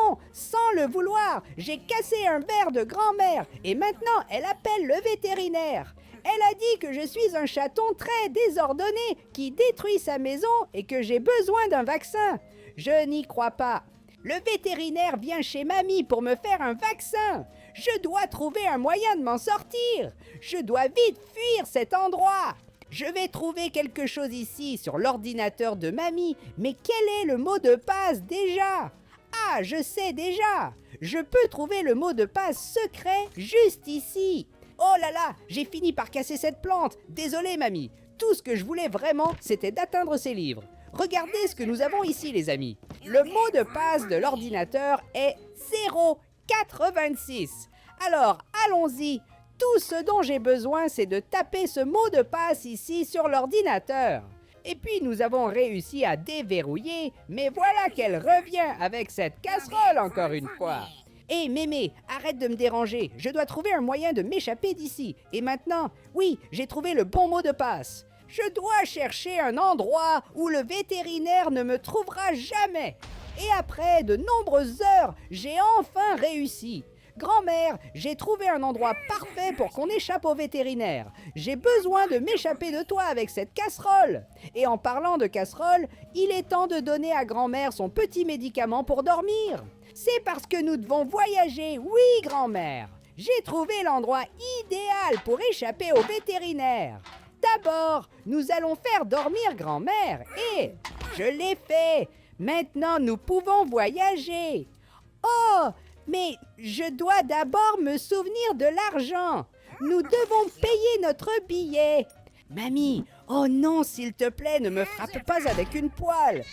non, sans le vouloir, j'ai cassé un verre de grand-mère et maintenant elle appelle le vétérinaire. Elle a dit que je suis un chaton très désordonné qui détruit sa maison et que j'ai besoin d'un vaccin. Je n'y crois pas. Le vétérinaire vient chez mamie pour me faire un vaccin. Je dois trouver un moyen de m'en sortir. Je dois vite fuir cet endroit. Je vais trouver quelque chose ici sur l'ordinateur de mamie, mais quel est le mot de passe déjà? Ah, je sais déjà. Je peux trouver le mot de passe secret juste ici. Oh là là, j'ai fini par casser cette plante. Désolé mamie. Tout ce que je voulais vraiment, c'était d'atteindre ces livres. Regardez ce que nous avons ici les amis. Le mot de passe de l'ordinateur est 086. Alors, allons-y. Tout ce dont j'ai besoin, c'est de taper ce mot de passe ici sur l'ordinateur. Et puis nous avons réussi à déverrouiller, mais voilà qu'elle revient avec cette casserole encore une fois. Hé mémé, arrête de me déranger, je dois trouver un moyen de m'échapper d'ici. Et maintenant, oui, j'ai trouvé le bon mot de passe. Je dois chercher un endroit où le vétérinaire ne me trouvera jamais. Et après de nombreuses heures, j'ai enfin réussi. Grand-mère, j'ai trouvé un endroit parfait pour qu'on échappe au vétérinaire. J'ai besoin de m'échapper de toi avec cette casserole. Et en parlant de casserole, il est temps de donner à grand-mère son petit médicament pour dormir. C'est parce que nous devons voyager, oui grand-mère. J'ai trouvé l'endroit idéal pour échapper au vétérinaire. D'abord, nous allons faire dormir grand-mère et je l'ai fait. Maintenant, nous pouvons voyager. Oh, mais je dois d'abord me souvenir de l'argent. Nous devons payer notre billet. Mamie, oh non, s'il te plaît, ne me frappe pas avec une poêle.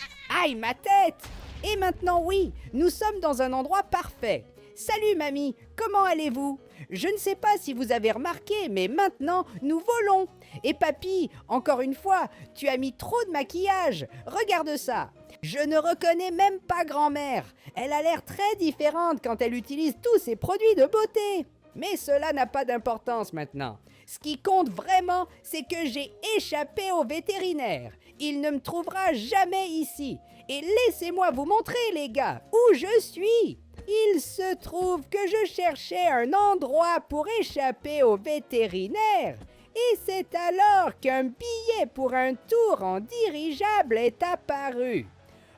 Aïe, ma tête! Et maintenant, oui, nous sommes dans un endroit parfait. Salut, mamie, comment allez-vous? Je ne sais pas si vous avez remarqué, mais maintenant, nous volons. Et papy, encore une fois, tu as mis trop de maquillage. Regarde ça. Je ne reconnais même pas grand-mère. Elle a l'air très différente quand elle utilise tous ses produits de beauté. Mais cela n'a pas d'importance maintenant. Ce qui compte vraiment, c'est que j'ai échappé au vétérinaire. Il ne me trouvera jamais ici. Et laissez-moi vous montrer, les gars, où je suis. Il se trouve que je cherchais un endroit pour échapper au vétérinaire. Et c'est alors qu'un billet pour un tour en dirigeable est apparu.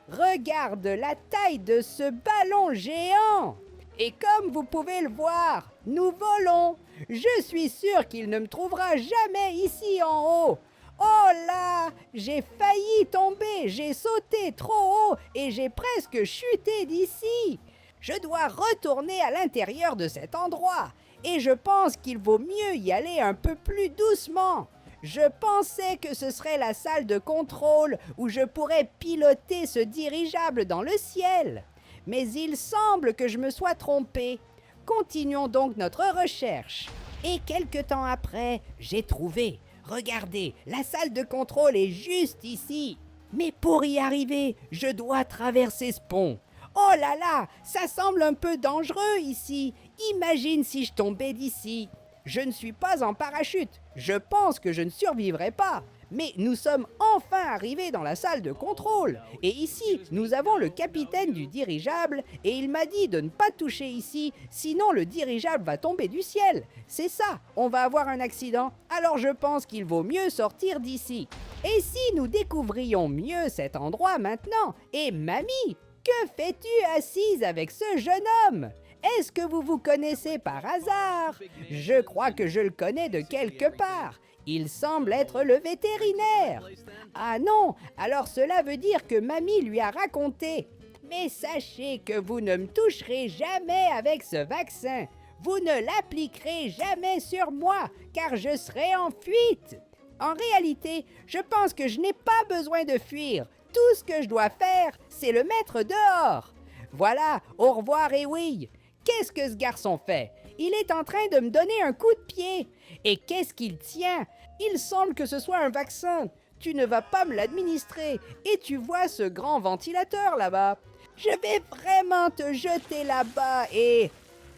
Regarde la taille de ce ballon géant. Et comme vous pouvez le voir, nous volons. Je suis sûr qu'il ne me trouvera jamais ici en haut. Oh là, j'ai failli tomber, j'ai sauté trop haut et j'ai presque chuté d'ici. Je dois retourner à l'intérieur de cet endroit et je pense qu'il vaut mieux y aller un peu plus doucement. Je pensais que ce serait la salle de contrôle où je pourrais piloter ce dirigeable dans le ciel. Mais il semble que je me sois trompé. Continuons donc notre recherche. Et quelque temps après, j'ai trouvé. Regardez, la salle de contrôle est juste ici. Mais pour y arriver, je dois traverser ce pont. Oh là là, ça semble un peu dangereux ici. Imagine si je tombais d'ici. Je ne suis pas en parachute. Je pense que je ne survivrai pas. Mais nous sommes enfin arrivés dans la salle de contrôle. Et ici, nous avons le capitaine du dirigeable et il m'a dit de ne pas toucher ici, sinon le dirigeable va tomber du ciel. C'est ça, on va avoir un accident, alors je pense qu'il vaut mieux sortir d'ici. Et si nous découvrions mieux cet endroit maintenant? Et mamie, que fais-tu assise avec ce jeune homme? Est-ce que vous vous connaissez par hasard? Je crois que je le connais de quelque part. Il semble être le vétérinaire. Ah non, alors cela veut dire que mamie lui a raconté. Mais sachez que vous ne me toucherez jamais avec ce vaccin. Vous ne l'appliquerez jamais sur moi, car je serai en fuite. En réalité, je pense que je n'ai pas besoin de fuir. Tout ce que je dois faire, c'est le mettre dehors. Voilà, au revoir et oui. Qu'est-ce que ce garçon fait? Il est en train de me donner un coup de pied. Et qu'est-ce qu'il tient? Il semble que ce soit un vaccin. Tu ne vas pas me l'administrer. Et tu vois ce grand ventilateur là-bas. Je vais vraiment te jeter là-bas et...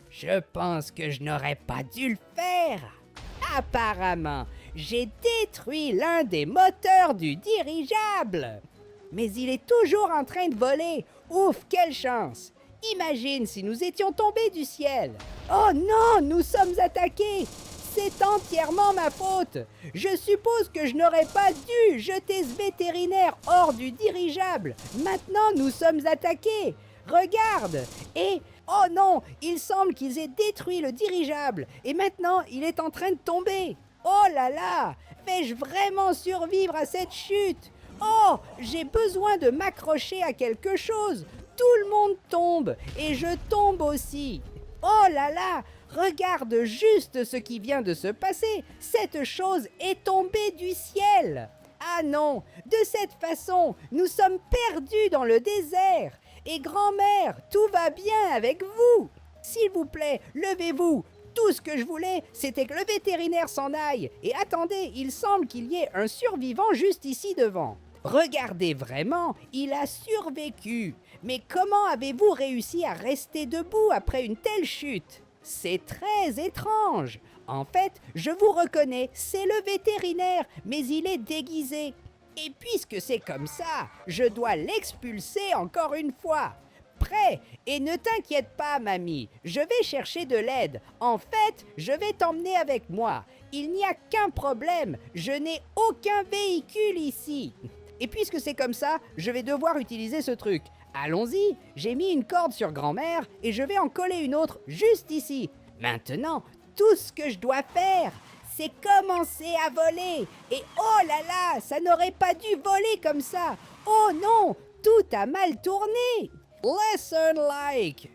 Je pense que je n'aurais pas dû le faire. Apparemment, j'ai détruit l'un des moteurs du dirigeable. Mais il est toujours en train de voler. Ouf, quelle chance! Imagine si nous étions tombés du ciel. Oh non, nous sommes attaqués. C'est entièrement ma faute. Je suppose que je n'aurais pas dû jeter ce vétérinaire hors du dirigeable. Maintenant, nous sommes attaqués. Regarde. Et, oh non, il semble qu'ils aient détruit le dirigeable. Et maintenant, il est en train de tomber. Oh là là, vais-je vraiment survivre à cette chute? Oh, j'ai besoin de m'accrocher à quelque chose. Tout le monde tombe et je tombe aussi. Oh là là, regarde juste ce qui vient de se passer. Cette chose est tombée du ciel. Ah non, de cette façon, nous sommes perdus dans le désert. Et grand-mère, tout va bien avec vous. S'il vous plaît, levez-vous. Tout ce que je voulais, c'était que le vétérinaire s'en aille. Et attendez, il semble qu'il y ait un survivant juste ici devant. Regardez vraiment, il a survécu. Mais comment avez-vous réussi à rester debout après une telle chute? C'est très étrange. En fait, je vous reconnais, c'est le vétérinaire, mais il est déguisé. Et puisque c'est comme ça, je dois l'expulser encore une fois. Prêt? Et ne t'inquiète pas, mamie, je vais chercher de l'aide. En fait, je vais t'emmener avec moi. Il n'y a qu'un problème, je n'ai aucun véhicule ici. Et puisque c'est comme ça, je vais devoir utiliser ce truc. Allons-y, j'ai mis une corde sur grand-mère et je vais en coller une autre juste ici. Maintenant, tout ce que je dois faire, c'est commencer à voler. Et oh là là, ça n'aurait pas dû voler comme ça. Oh non, tout a mal tourné. Lesson like.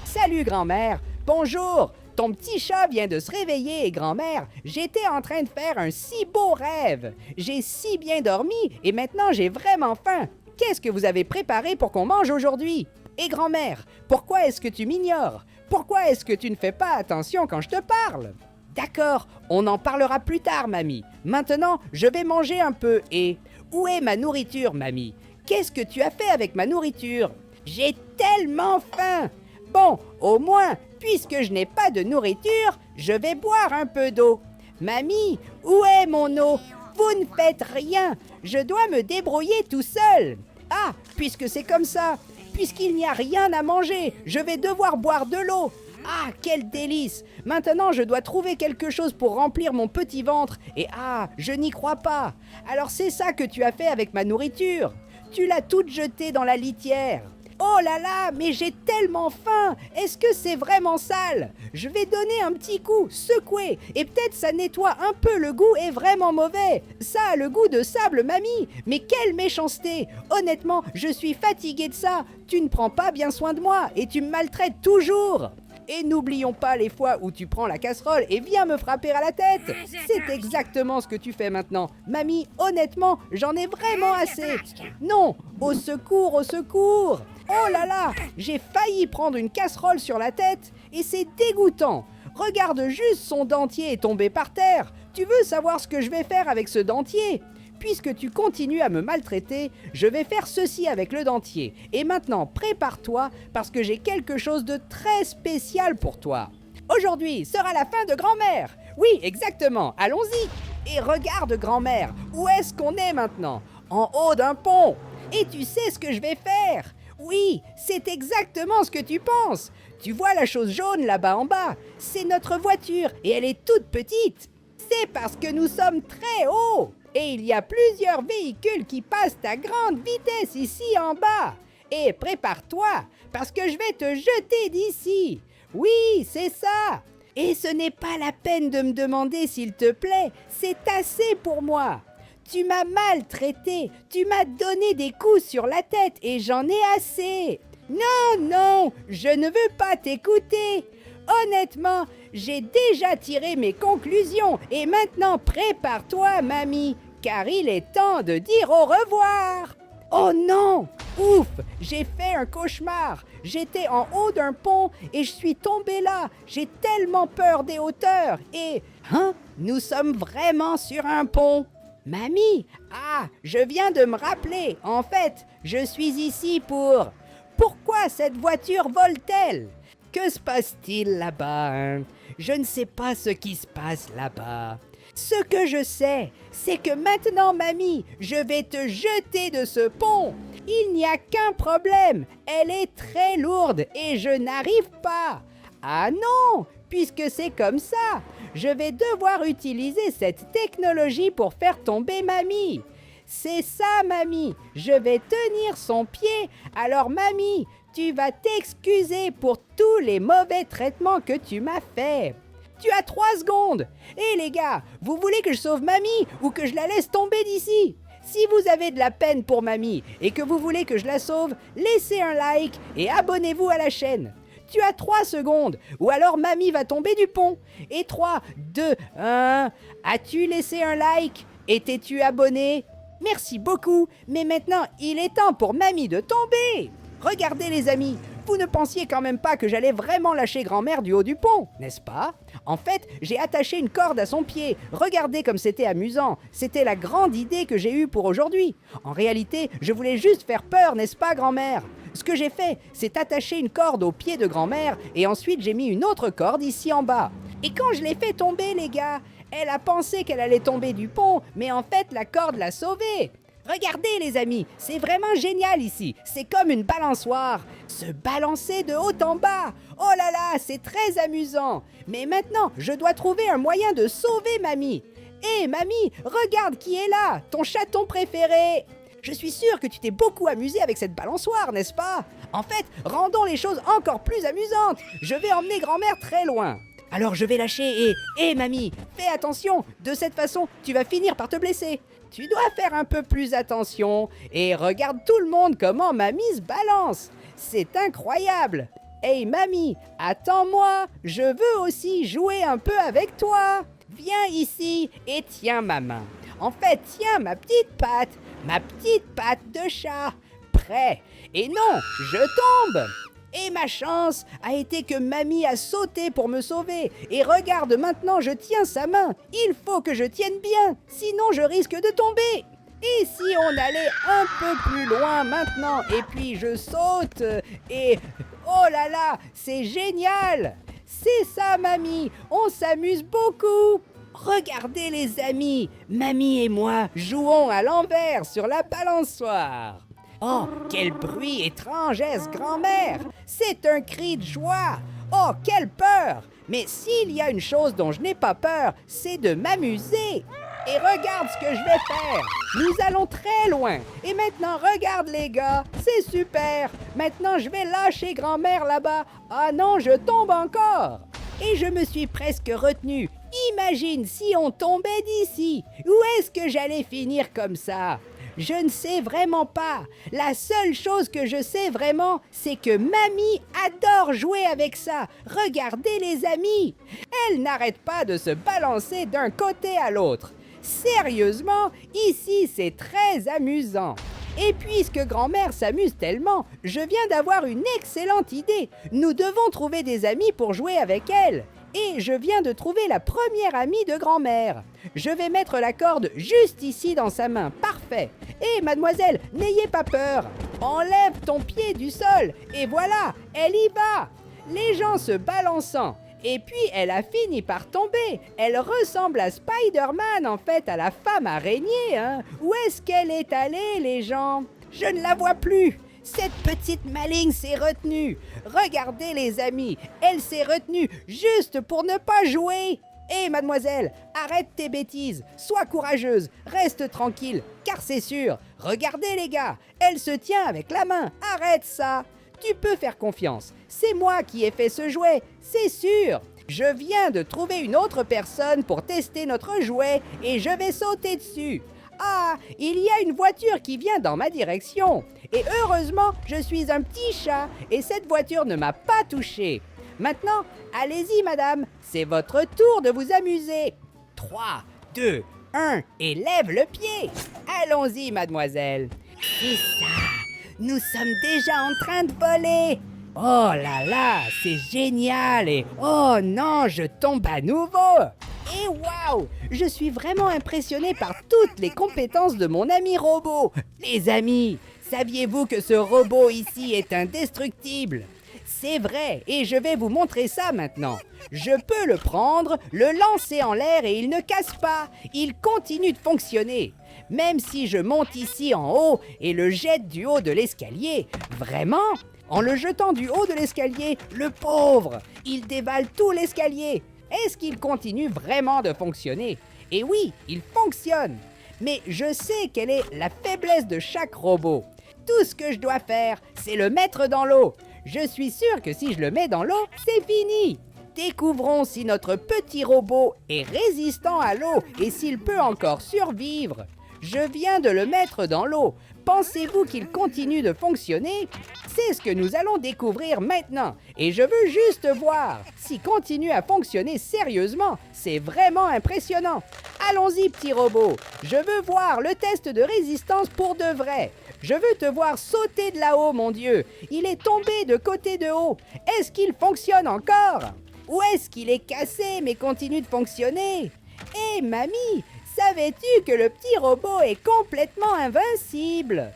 Salut grand-mère, bonjour. Ton petit chat vient de se réveiller, grand-mère. J'étais en train de faire un si beau rêve. J'ai si bien dormi et maintenant j'ai vraiment faim. Qu'est-ce que vous avez préparé pour qu'on mange aujourd'hui? Et grand-mère, pourquoi est-ce que tu m'ignores? Pourquoi est-ce que tu ne fais pas attention quand je te parle? D'accord, on en parlera plus tard, mamie. Maintenant, je vais manger un peu et... Où est ma nourriture, mamie? Qu'est-ce que tu as fait avec ma nourriture? J'ai tellement faim! Bon, au moins, puisque je n'ai pas de nourriture, je vais boire un peu d'eau. Mamie, où est mon eau? Vous ne faites rien. Je dois me débrouiller tout seul. Ah, puisque c'est comme ça, puisqu'il n'y a rien à manger, je vais devoir boire de l'eau. Ah, quel délice! Maintenant, je dois trouver quelque chose pour remplir mon petit ventre. Et ah, je n'y crois pas. Alors c'est ça que tu as fait avec ma nourriture. Tu l'as toute jetée dans la litière. Oh là là, mais j'ai tellement faim! Est-ce que c'est vraiment sale? Je vais donner un petit coup, secouer, et peut-être ça nettoie un peu, le goût est vraiment mauvais. Ça a le goût de sable, mamie, mais quelle méchanceté! Honnêtement, je suis fatiguée de ça. Tu ne prends pas bien soin de moi, et tu me maltraites toujours. Et n'oublions pas les fois où tu prends la casserole et viens me frapper à la tête. C'est exactement ce que tu fais maintenant. Mamie, honnêtement, j'en ai vraiment assez. Non, au secours, au secours! Oh là là, j'ai failli prendre une casserole sur la tête et c'est dégoûtant. Regarde juste, son dentier est tombé par terre. Tu veux savoir ce que je vais faire avec ce dentier? Puisque tu continues à me maltraiter, je vais faire ceci avec le dentier. Et maintenant, prépare-toi parce que j'ai quelque chose de très spécial pour toi. Aujourd'hui sera la fin de grand-mère. Oui, exactement, allons-y. Et regarde grand-mère, où est-ce qu'on est maintenant? En haut d'un pont. Et tu sais ce que je vais faire? Oui, c'est exactement ce que tu penses. Tu vois la chose jaune là-bas en bas? C'est notre voiture et elle est toute petite. C'est parce que nous sommes très hauts. Et il y a plusieurs véhicules qui passent à grande vitesse ici en bas. Et prépare-toi, parce que je vais te jeter d'ici. Oui, c'est ça. Et ce n'est pas la peine de me demander s'il te plaît, c'est assez pour moi. Tu m'as maltraité, tu m'as donné des coups sur la tête et j'en ai assez. Non, non, je ne veux pas t'écouter. Honnêtement, j'ai déjà tiré mes conclusions et maintenant prépare-toi, mamie, car il est temps de dire au revoir. Oh non! Ouf! J'ai fait un cauchemar. J'étais en haut d'un pont et je suis tombée là. J'ai tellement peur des hauteurs. Et... Hein? Nous sommes vraiment sur un pont. Mamie! Ah! Je viens de me rappeler. En fait, je suis ici pour... Pourquoi cette voiture vole-t-elle? Que se passe-t-il là-bas, hein? Je ne sais pas ce qui se passe là-bas. Ce que je sais, c'est que maintenant, mamie, je vais te jeter de ce pont. Il n'y a qu'un problème, elle est très lourde et je n'arrive pas. Ah non, puisque c'est comme ça, je vais devoir utiliser cette technologie pour faire tomber Mamie. C'est ça, Mamie, je vais tenir son pied. Alors, Mamie, tu vas t'excuser pour tous les mauvais traitements que tu m'as faits. Tu as 3 secondes. Et les gars, vous voulez que je sauve Mamie ou que je la laisse tomber d'ici? Si vous avez de la peine pour Mamie et que vous voulez que je la sauve, laissez un like et abonnez-vous à la chaîne. Tu as 3 secondes, ou alors Mamie va tomber du pont. Et 3, 2, 1... As-tu laissé un like? Et t'es-tu abonné? Merci beaucoup, mais maintenant il est temps pour Mamie de tomber. Regardez les amis, vous ne pensiez quand même pas que j'allais vraiment lâcher grand-mère du haut du pont, n'est-ce pas? En fait, j'ai attaché une corde à son pied. Regardez comme c'était amusant. C'était la grande idée que j'ai eue pour aujourd'hui. En réalité, je voulais juste faire peur, n'est-ce pas, grand-mère? Ce que j'ai fait, c'est attacher une corde au pied de grand-mère et ensuite j'ai mis une autre corde ici en bas. Et quand je l'ai fait tomber, les gars, elle a pensé qu'elle allait tomber du pont, mais en fait, la corde l'a sauvée. Regardez les amis, c'est vraiment génial ici. C'est comme une balançoire. Se balancer de haut en bas. Oh là là, c'est très amusant. Mais maintenant, je dois trouver un moyen de sauver Mamie. Hé Mamie, regarde qui est là, ton chaton préféré. Je suis sûre que tu t'es beaucoup amusé avec cette balançoire, n'est-ce pas? En fait, rendons les choses encore plus amusantes. Je vais emmener grand-mère très loin. Alors je vais lâcher et Mamie, fais attention, de cette façon, tu vas finir par te blesser. Tu dois faire un peu plus attention et regarde tout le monde comment Mamie se balance. C'est incroyable. Hey Mamie, attends-moi, je veux aussi jouer un peu avec toi. Viens ici et tiens ma main. En fait, tiens ma petite patte de chat. Prêt. Et non, je tombe. Et ma chance a été que Mamie a sauté pour me sauver. Et regarde, maintenant je tiens sa main. Il faut que je tienne bien, sinon je risque de tomber. Et si on allait un peu plus loin maintenant, et puis je saute, et... Oh là là, c'est génial! C'est ça, Mamie, on s'amuse beaucoup. Regardez les amis, Mamie et moi jouons à l'envers sur la balançoire. Oh, quel bruit étrange est-ce, grand-mère? C'est un cri de joie. Oh, quelle peur! Mais s'il y a une chose dont je n'ai pas peur, c'est de m'amuser. Et regarde ce que je vais faire. Nous allons très loin. Et maintenant, regarde les gars, c'est super. Maintenant, je vais lâcher grand-mère là-bas. Ah non, je tombe encore. Et je me suis presque retenue. Imagine si on tombait d'ici. Où est-ce que j'allais finir comme ça? Je ne sais vraiment pas. La seule chose que je sais vraiment, c'est que Mamie adore jouer avec ça. Regardez les amis. Elle n'arrête pas de se balancer d'un côté à l'autre. Sérieusement, ici c'est très amusant. Et puisque grand-mère s'amuse tellement, je viens d'avoir une excellente idée. Nous devons trouver des amis pour jouer avec elle. Et je viens de trouver la première amie de grand-mère. Je vais mettre la corde juste ici dans sa main. Parfait. Et mademoiselle, n'ayez pas peur. Enlève ton pied du sol. Et voilà, elle y va. Les gens se balançant. Et puis, elle a fini par tomber. Elle ressemble à Spider-Man, en fait, à la femme araignée, hein. Où est-ce qu'elle est allée, les gens? Je ne la vois plus. Cette petite maligne s'est retenue. Regardez les amis, elle s'est retenue juste pour ne pas jouer. Hé mademoiselle, arrête tes bêtises, sois courageuse, reste tranquille, car c'est sûr. Regardez les gars, elle se tient avec la main, arrête ça. Tu peux faire confiance, c'est moi qui ai fait ce jouet, c'est sûr. Je viens de trouver une autre personne pour tester notre jouet et je vais sauter dessus. Ah, il y a une voiture qui vient dans ma direction. Et heureusement, je suis un petit chat et cette voiture ne m'a pas touché. Maintenant, allez-y madame, c'est votre tour de vous amuser. 3, 2, 1 et lève le pied. Allons-y mademoiselle. C'est ça, nous sommes déjà en train de voler. Oh là là, c'est génial et oh non, je tombe à nouveau. Et waouh, je suis vraiment impressionnée par toutes les compétences de mon ami robot. Les amis, saviez-vous que ce robot ici est indestructible? C'est vrai, et je vais vous montrer ça maintenant. Je peux le prendre, le lancer en l'air et il ne casse pas. Il continue de fonctionner. Même si je monte ici en haut et le jette du haut de l'escalier, vraiment, en le jetant du haut de l'escalier, le pauvre, il dévale tout l'escalier. Est-ce qu'il continue vraiment de fonctionner? Et oui, il fonctionne. Mais je sais quelle est la faiblesse de chaque robot. Tout ce que je dois faire, c'est le mettre dans l'eau. Je suis sûr que si je le mets dans l'eau, c'est fini. Découvrons si notre petit robot est résistant à l'eau et s'il peut encore survivre. Je viens de le mettre dans l'eau. Pensez-vous qu'il continue de fonctionner? C'est ce que nous allons découvrir maintenant. Et je veux juste voir s'il continue à fonctionner sérieusement. C'est vraiment impressionnant. Allons-y, petit robot. Je veux voir le test de résistance pour de vrai. Je veux te voir sauter de là-haut, mon Dieu. Il est tombé de côté de haut. Est-ce qu'il fonctionne encore? Ou est-ce qu'il est cassé mais continue de fonctionner? Hé, mamie, savais-tu que le petit robot est complètement invincible?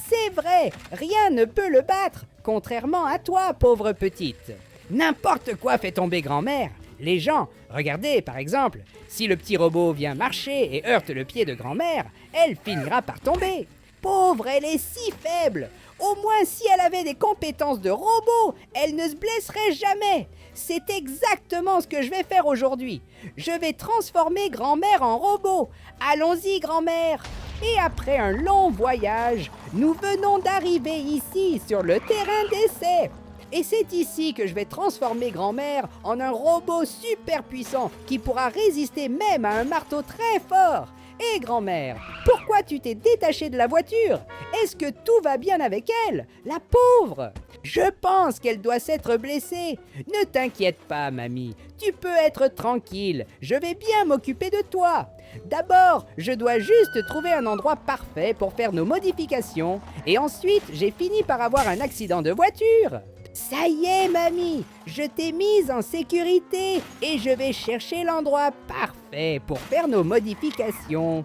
C'est vrai, rien ne peut le battre, contrairement à toi, pauvre petite. N'importe quoi fait tomber grand-mère. Les gens, regardez par exemple, si le petit robot vient marcher et heurte le pied de grand-mère, elle finira par tomber. Pauvre, elle est si faible. Au moins si elle avait des compétences de robot, elle ne se blesserait jamais. C'est exactement ce que je vais faire aujourd'hui. Je vais transformer grand-mère en robot. Allons-y, grand-mère. Et après un long voyage, nous venons d'arriver ici sur le terrain d'essai. Et c'est ici que je vais transformer grand-mère en un robot super puissant qui pourra résister même à un marteau très fort. Hé grand-mère, pourquoi tu t'es détachée de la voiture? Est-ce que tout va bien avec elle? La pauvre! Je pense qu'elle doit s'être blessée. Ne t'inquiète pas, mamie. Tu peux être tranquille. Je vais bien m'occuper de toi. D'abord, je dois juste trouver un endroit parfait pour faire nos modifications. Et ensuite, j'ai fini par avoir un accident de voiture. Ça y est, mamie, je t'ai mise en sécurité et je vais chercher l'endroit parfait pour faire nos modifications.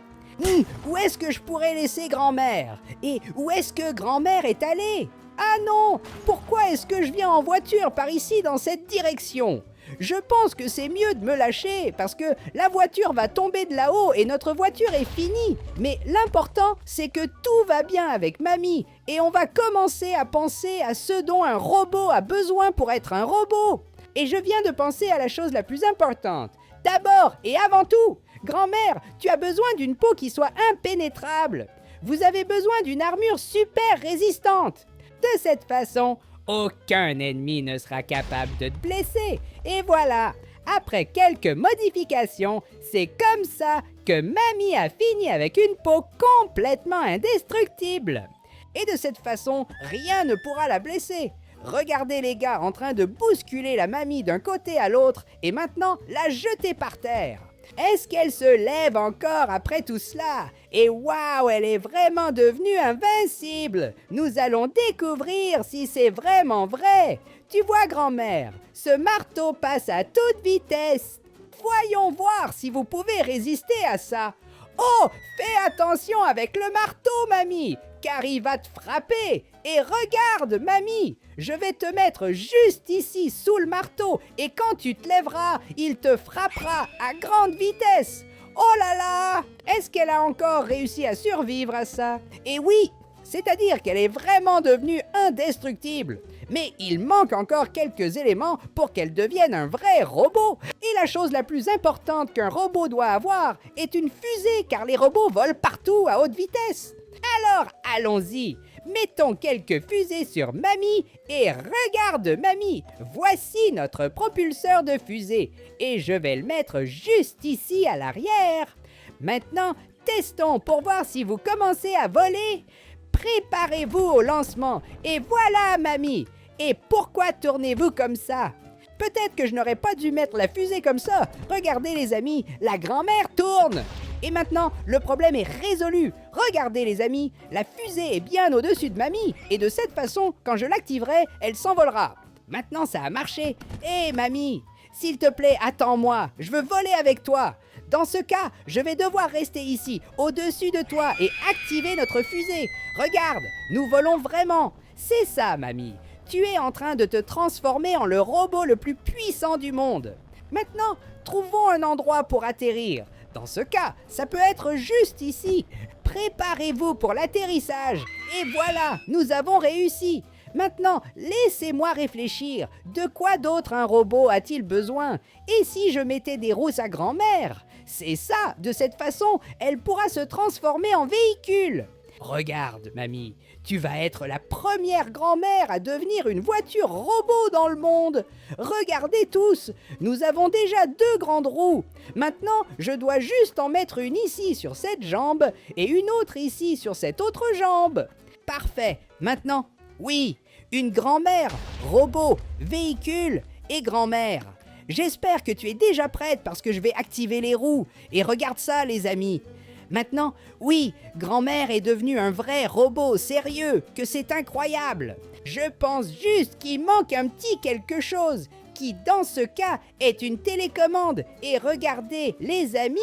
Où est-ce que je pourrais laisser grand-mère? Et où est-ce que grand-mère est allée? Ah non, pourquoi est-ce que je viens en voiture par ici dans cette direction? Je pense que c'est mieux de me lâcher parce que la voiture va tomber de là-haut et notre voiture est finie. Mais l'important, c'est que tout va bien avec mamie et on va commencer à penser à ce dont un robot a besoin pour être un robot. Et je viens de penser à la chose la plus importante. D'abord et avant tout, grand-mère, tu as besoin d'une peau qui soit impénétrable. Vous avez besoin d'une armure super résistante. De cette façon, aucun ennemi ne sera capable de te blesser. Et voilà, après quelques modifications, c'est comme ça que mamie a fini avec une peau complètement indestructible. Et de cette façon, rien ne pourra la blesser. Regardez les gars en train de bousculer la mamie d'un côté à l'autre et maintenant la jeter par terre. Est-ce qu'elle se lève encore après tout cela? Et waouh, elle est vraiment devenue invincible! Nous allons découvrir si c'est vraiment vrai. Tu vois, grand-mère, ce marteau passe à toute vitesse. Voyons voir si vous pouvez résister à ça. Oh, fais attention avec le marteau, mamie, car il va te frapper. Et regarde, mamie, je vais te mettre juste ici sous le marteau et quand tu te lèveras, il te frappera à grande vitesse. Oh là là! Est-ce qu'elle a encore réussi à survivre à ça? Et oui, c'est-à-dire qu'elle est vraiment devenue indestructible. Mais il manque encore quelques éléments pour qu'elle devienne un vrai robot. Et la chose la plus importante qu'un robot doit avoir est une fusée, car les robots volent partout à haute vitesse. Alors, allons-y. Mettons quelques fusées sur mamie et regarde mamie, voici notre propulseur de fusée et je vais le mettre juste ici à l'arrière. Maintenant, testons pour voir si vous commencez à voler. Préparez-vous au lancement et voilà mamie. Et pourquoi tournez-vous comme ça? Peut-être que je n'aurais pas dû mettre la fusée comme ça. Regardez les amis, la grand-mère tourne. Et maintenant, le problème est résolu. Regardez les amis, la fusée est bien au-dessus de mamie. Et de cette façon, quand je l'activerai, elle s'envolera. Maintenant, ça a marché. Hé mamie, s'il te plaît, attends-moi. Je veux voler avec toi. Dans ce cas, je vais devoir rester ici, au-dessus de toi, et activer notre fusée. Regarde, nous volons vraiment. C'est ça, mamie. Tu es en train de te transformer en le robot le plus puissant du monde. Maintenant, trouvons un endroit pour atterrir. Dans ce cas, ça peut être juste ici. Préparez-vous pour l'atterrissage. Et voilà, nous avons réussi. Maintenant, laissez-moi réfléchir. De quoi d'autre un robot a-t-il besoin? Et si je mettais des roues à grand-mère? C'est ça, de cette façon, elle pourra se transformer en véhicule. Regarde, mamie, tu vas être la première grand-mère à devenir une voiture robot dans le monde. Regardez tous, nous avons déjà 2 grandes roues. Maintenant, je dois juste en mettre une ici sur cette jambe et une autre ici sur cette autre jambe. Parfait, maintenant, oui, une grand-mère, robot, véhicule et grand-mère. J'espère que tu es déjà prête parce que je vais activer les roues. Et regarde ça, les amis. Maintenant, oui, grand-mère est devenue un vrai robot sérieux, que c'est incroyable. Je pense juste qu'il manque un petit quelque chose, qui dans ce cas est une télécommande. Et regardez, les amis,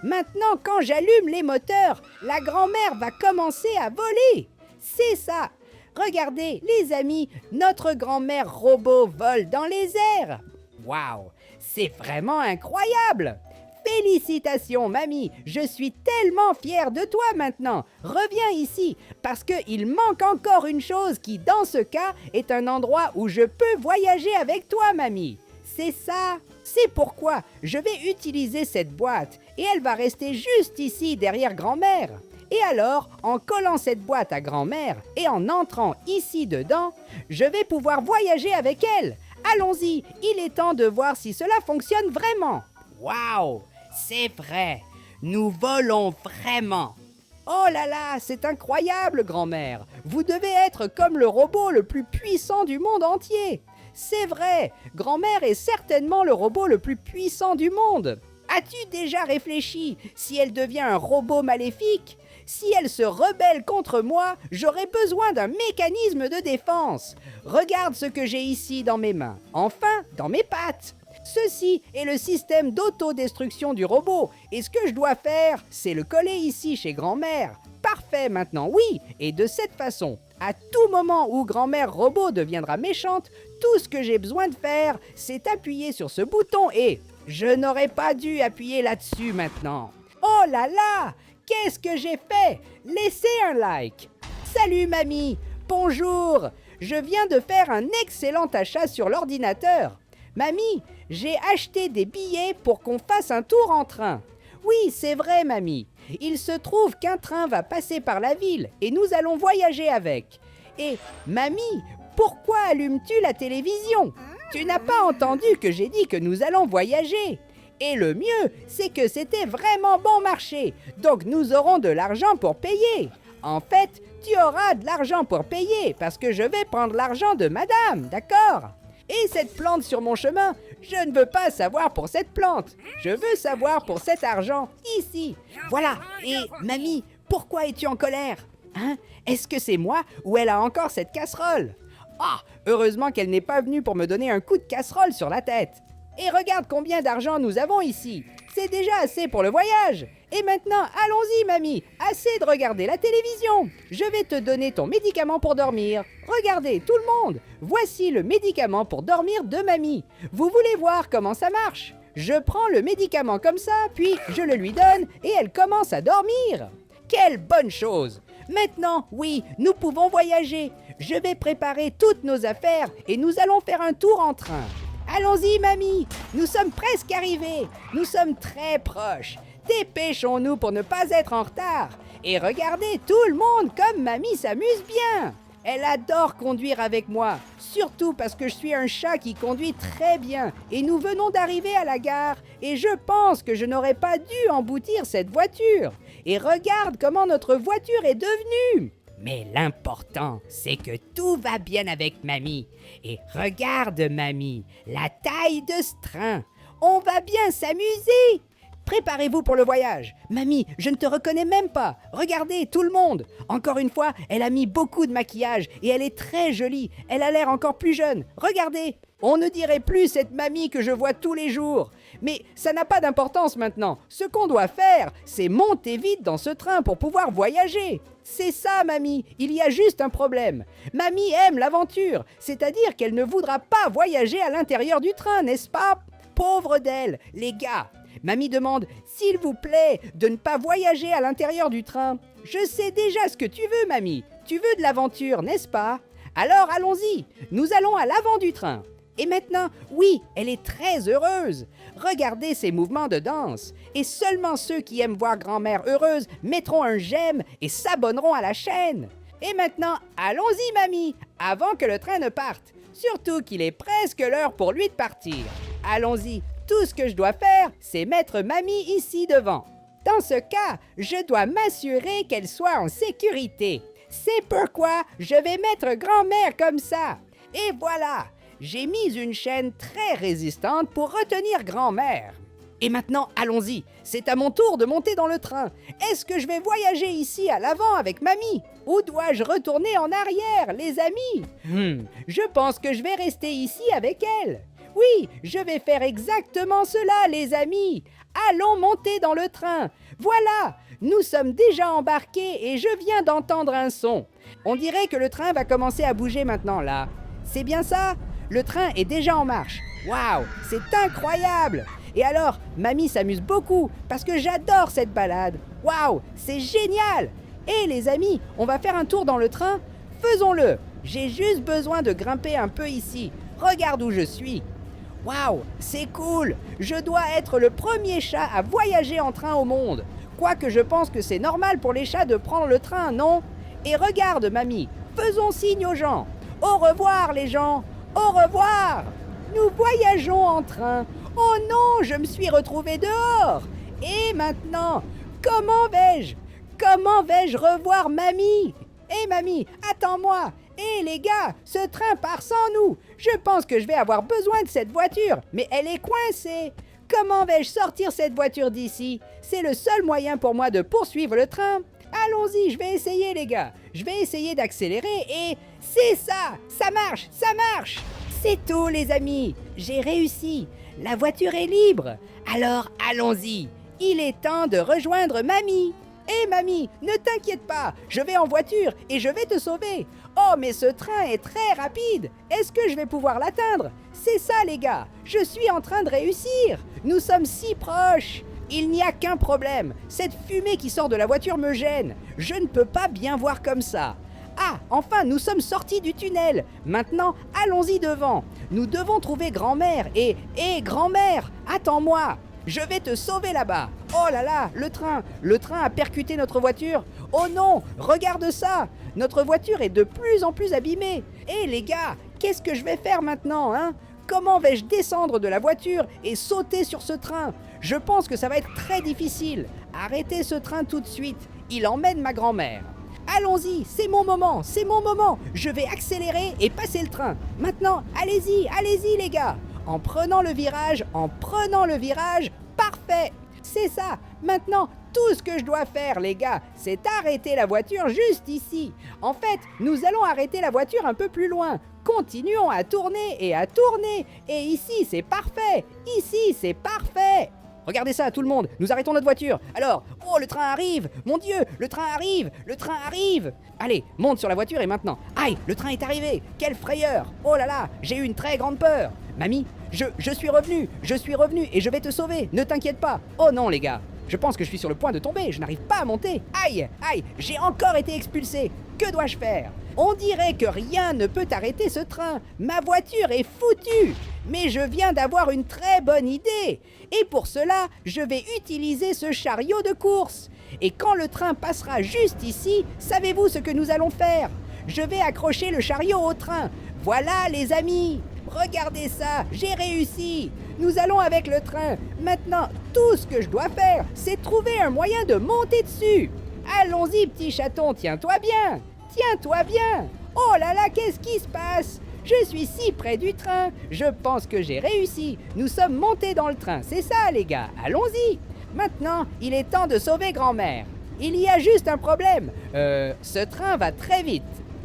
maintenant quand j'allume les moteurs, la grand-mère va commencer à voler. C'est ça. Regardez, les amis, notre grand-mère robot vole dans les airs. Waouh, c'est vraiment incroyable! Félicitations, mamie! Je suis tellement fière de toi maintenant! Reviens ici, parce qu'il manque encore une chose qui, dans ce cas, est un endroit où je peux voyager avec toi, mamie. C'est ça! C'est pourquoi je vais utiliser cette boîte, et elle va rester juste ici, derrière grand-mère. Et alors, en collant cette boîte à grand-mère et en entrant ici dedans, je vais pouvoir voyager avec elle. Allons-y, il est temps de voir si cela fonctionne vraiment. Waouh, c'est vrai, nous volons vraiment. Oh là là, c'est incroyable, grand-mère. Vous devez être comme le robot le plus puissant du monde entier. C'est vrai, grand-mère est certainement le robot le plus puissant du monde. As-tu déjà réfléchi si elle devient un robot maléfique? Si elle se rebelle contre moi, j'aurai besoin d'un mécanisme de défense. Regarde ce que j'ai ici dans mes mains, enfin dans mes pattes. Ceci est le système d'autodestruction du robot, et ce que je dois faire, c'est le coller ici chez grand-mère. Parfait maintenant, oui, et de cette façon, à tout moment où grand-mère robot deviendra méchante, tout ce que j'ai besoin de faire, c'est appuyer sur ce bouton et... Je n'aurais pas dû appuyer là-dessus maintenant. Oh là là! Qu'est-ce que j'ai fait? Laissez un like. Salut mamie, bonjour. Je viens de faire un excellent achat sur l'ordinateur. Mamie, j'ai acheté des billets pour qu'on fasse un tour en train. Oui, c'est vrai mamie. Il se trouve qu'un train va passer par la ville et nous allons voyager avec. Et mamie, pourquoi allumes-tu la télévision? Tu n'as pas entendu que j'ai dit que nous allons voyager? Et le mieux, c'est que c'était vraiment bon marché. Donc nous aurons de l'argent pour payer. En fait, tu auras de l'argent pour payer parce que je vais prendre l'argent de madame, d'accord? Et cette plante sur mon chemin, je ne veux pas savoir pour cette plante. Je veux savoir pour cet argent, ici. Voilà. Et mamie, pourquoi es-tu en colère? Hein? Est-ce que c'est moi ou elle a encore cette casserole? Ah, heureusement qu'elle n'est pas venue pour me donner un coup de casserole sur la tête. Et regarde combien d'argent nous avons ici. C'est déjà assez pour le voyage. Et maintenant, allons-y, mamie. Assez de regarder la télévision. Je vais te donner ton médicament pour dormir. Regardez, tout le monde. Voici le médicament pour dormir de mamie. Vous voulez voir comment ça marche? Je prends le médicament comme ça, puis je le lui donne et elle commence à dormir. Quelle bonne chose! Maintenant, oui, nous pouvons voyager. Je vais préparer toutes nos affaires et nous allons faire un tour en train. Allons-y, mamie, nous sommes presque arrivés. Nous sommes très proches. Dépêchons-nous pour ne pas être en retard. Et regardez tout le monde comme mamie s'amuse bien. Elle adore conduire avec moi, surtout parce que je suis un chat qui conduit très bien. Et nous venons d'arriver à la gare et je pense que je n'aurais pas dû emboutir cette voiture. Et regarde comment notre voiture est devenue. Mais l'important, c'est que tout va bien avec mamie. Et regarde, mamie, la taille de ce train. On va bien s'amuser. Préparez-vous pour le voyage. Mamie, je ne te reconnais même pas. Regardez, tout le monde. Encore une fois, elle a mis beaucoup de maquillage et elle est très jolie. Elle a l'air encore plus jeune. Regardez. On ne dirait plus cette mamie que je vois tous les jours. Mais ça n'a pas d'importance maintenant. Ce qu'on doit faire, c'est monter vite dans ce train pour pouvoir voyager. C'est ça, mamie. Il y a juste un problème. Mamie aime l'aventure, c'est-à-dire qu'elle ne voudra pas voyager à l'intérieur du train, n'est-ce pas? Pauvre d'elle, les gars. Mamie demande, s'il vous plaît, de ne pas voyager à l'intérieur du train. Je sais déjà ce que tu veux, mamie. Tu veux de l'aventure, n'est-ce pas? Alors allons-y. Nous allons à l'avant du train. Et maintenant, oui, elle est très heureuse. Regardez ses mouvements de danse. Et seulement ceux qui aiment voir grand-mère heureuse mettront un j'aime et s'abonneront à la chaîne. Et maintenant, allons-y, mamie, avant que le train ne parte. Surtout qu'il est presque l'heure pour lui de partir. Allons-y, tout ce que je dois faire, c'est mettre mamie ici devant. Dans ce cas, je dois m'assurer qu'elle soit en sécurité. C'est pourquoi je vais mettre grand-mère comme ça. Et voilà, j'ai mis une chaîne très résistante pour retenir grand-mère. Et maintenant, allons-y. C'est à mon tour de monter dans le train. Est-ce que je vais voyager ici à l'avant avec mamie? Ou dois-je retourner en arrière, les amis? Je pense que je vais rester ici avec elle. Oui, je vais faire exactement cela, les amis. Allons monter dans le train. Voilà, nous sommes déjà embarqués et je viens d'entendre un son. On dirait que le train va commencer à bouger maintenant, là. C'est bien ça? Le train est déjà en marche. Waouh, c'est incroyable! Et alors, mamie s'amuse beaucoup parce que j'adore cette balade. Waouh, c'est génial! Et les amis, on va faire un tour dans le train? Faisons-le! J'ai juste besoin de grimper un peu ici. Regarde où je suis. Waouh, c'est cool! Je dois être le premier chat à voyager en train au monde. Quoique je pense que c'est normal pour les chats de prendre le train, non? Et regarde, mamie, faisons signe aux gens. Au revoir, les gens! Au revoir! Nous voyageons en train. Oh non, je me suis retrouvée dehors. Et maintenant, comment vais-je revoir mamie? Hé mamie, attends-moi. Hé les gars, ce train part sans nous. Je pense que je vais avoir besoin de cette voiture, mais elle est coincée. Comment vais-je sortir cette voiture d'ici? C'est le seul moyen pour moi de poursuivre le train. Allons-y, je vais essayer les gars. Je vais essayer d'accélérer et... C'est ça! Ça marche! Ça marche! C'est tout les amis! J'ai réussi! La voiture est libre! Alors allons-y! Il est temps de rejoindre mamie! Hé mamie, ne t'inquiète pas! Je vais en voiture et je vais te sauver! Oh mais ce train est très rapide! Est-ce que je vais pouvoir l'atteindre? C'est ça les gars! Je suis en train de réussir! Nous sommes si proches! Il n'y a qu'un problème! Cette fumée qui sort de la voiture me gêne! Je ne peux pas bien voir comme ça! Ah, enfin, nous sommes sortis du tunnel. Maintenant, allons-y devant. Nous devons trouver grand-mère et grand-mère, attends-moi. Je vais te sauver là-bas. Oh là là, le train a percuté notre voiture. Oh non, regarde ça. Notre voiture est de plus en plus abîmée. Eh les gars, qu'est-ce que je vais faire maintenant, hein? Comment vais-je descendre de la voiture et sauter sur ce train? Je pense que ça va être très difficile. Arrêtez ce train tout de suite. Il emmène ma grand-mère. Allons-y, c'est mon moment, Je vais accélérer et passer le train. Maintenant, allez-y les gars. En prenant le virage, parfait. C'est ça. Maintenant, tout ce que je dois faire, les gars, c'est arrêter la voiture juste ici. En fait, nous allons arrêter la voiture un peu plus loin. Continuons à tourner. Et ici, c'est parfait. Regardez ça, tout le monde, nous arrêtons notre voiture. Alors, oh, le train arrive. Mon Dieu, le train arrive. Allez, monte sur la voiture et maintenant. Aïe, le train est arrivé. Quelle frayeur. Oh là là, j'ai eu une très grande peur. Mamie, je suis revenu et je vais te sauver. Ne t'inquiète pas. Oh non, les gars, je pense que je suis sur le point de tomber. Je n'arrive pas à monter. Aïe, j'ai encore été expulsé. Que dois-je faire? On dirait que rien ne peut arrêter ce train. Ma voiture est foutue. Mais je viens d'avoir une très bonne idée. Et pour cela, je vais utiliser ce chariot de course. Et quand le train passera juste ici, savez-vous ce que nous allons faire? Je vais accrocher le chariot au train. Voilà les amis. Regardez ça, j'ai réussi. Nous allons avec le train. Maintenant, tout ce que je dois faire, c'est trouver un moyen de monter dessus. Allons-y, petit chaton, tiens-toi bien. Oh là là, qu'est-ce qui se passe? Je suis si près du train. Je pense que j'ai réussi. Nous sommes montés dans le train, c'est ça les gars. Allons-y. Maintenant, il est temps de sauver grand-mère. Il y a juste un problème. Ce train va très vite.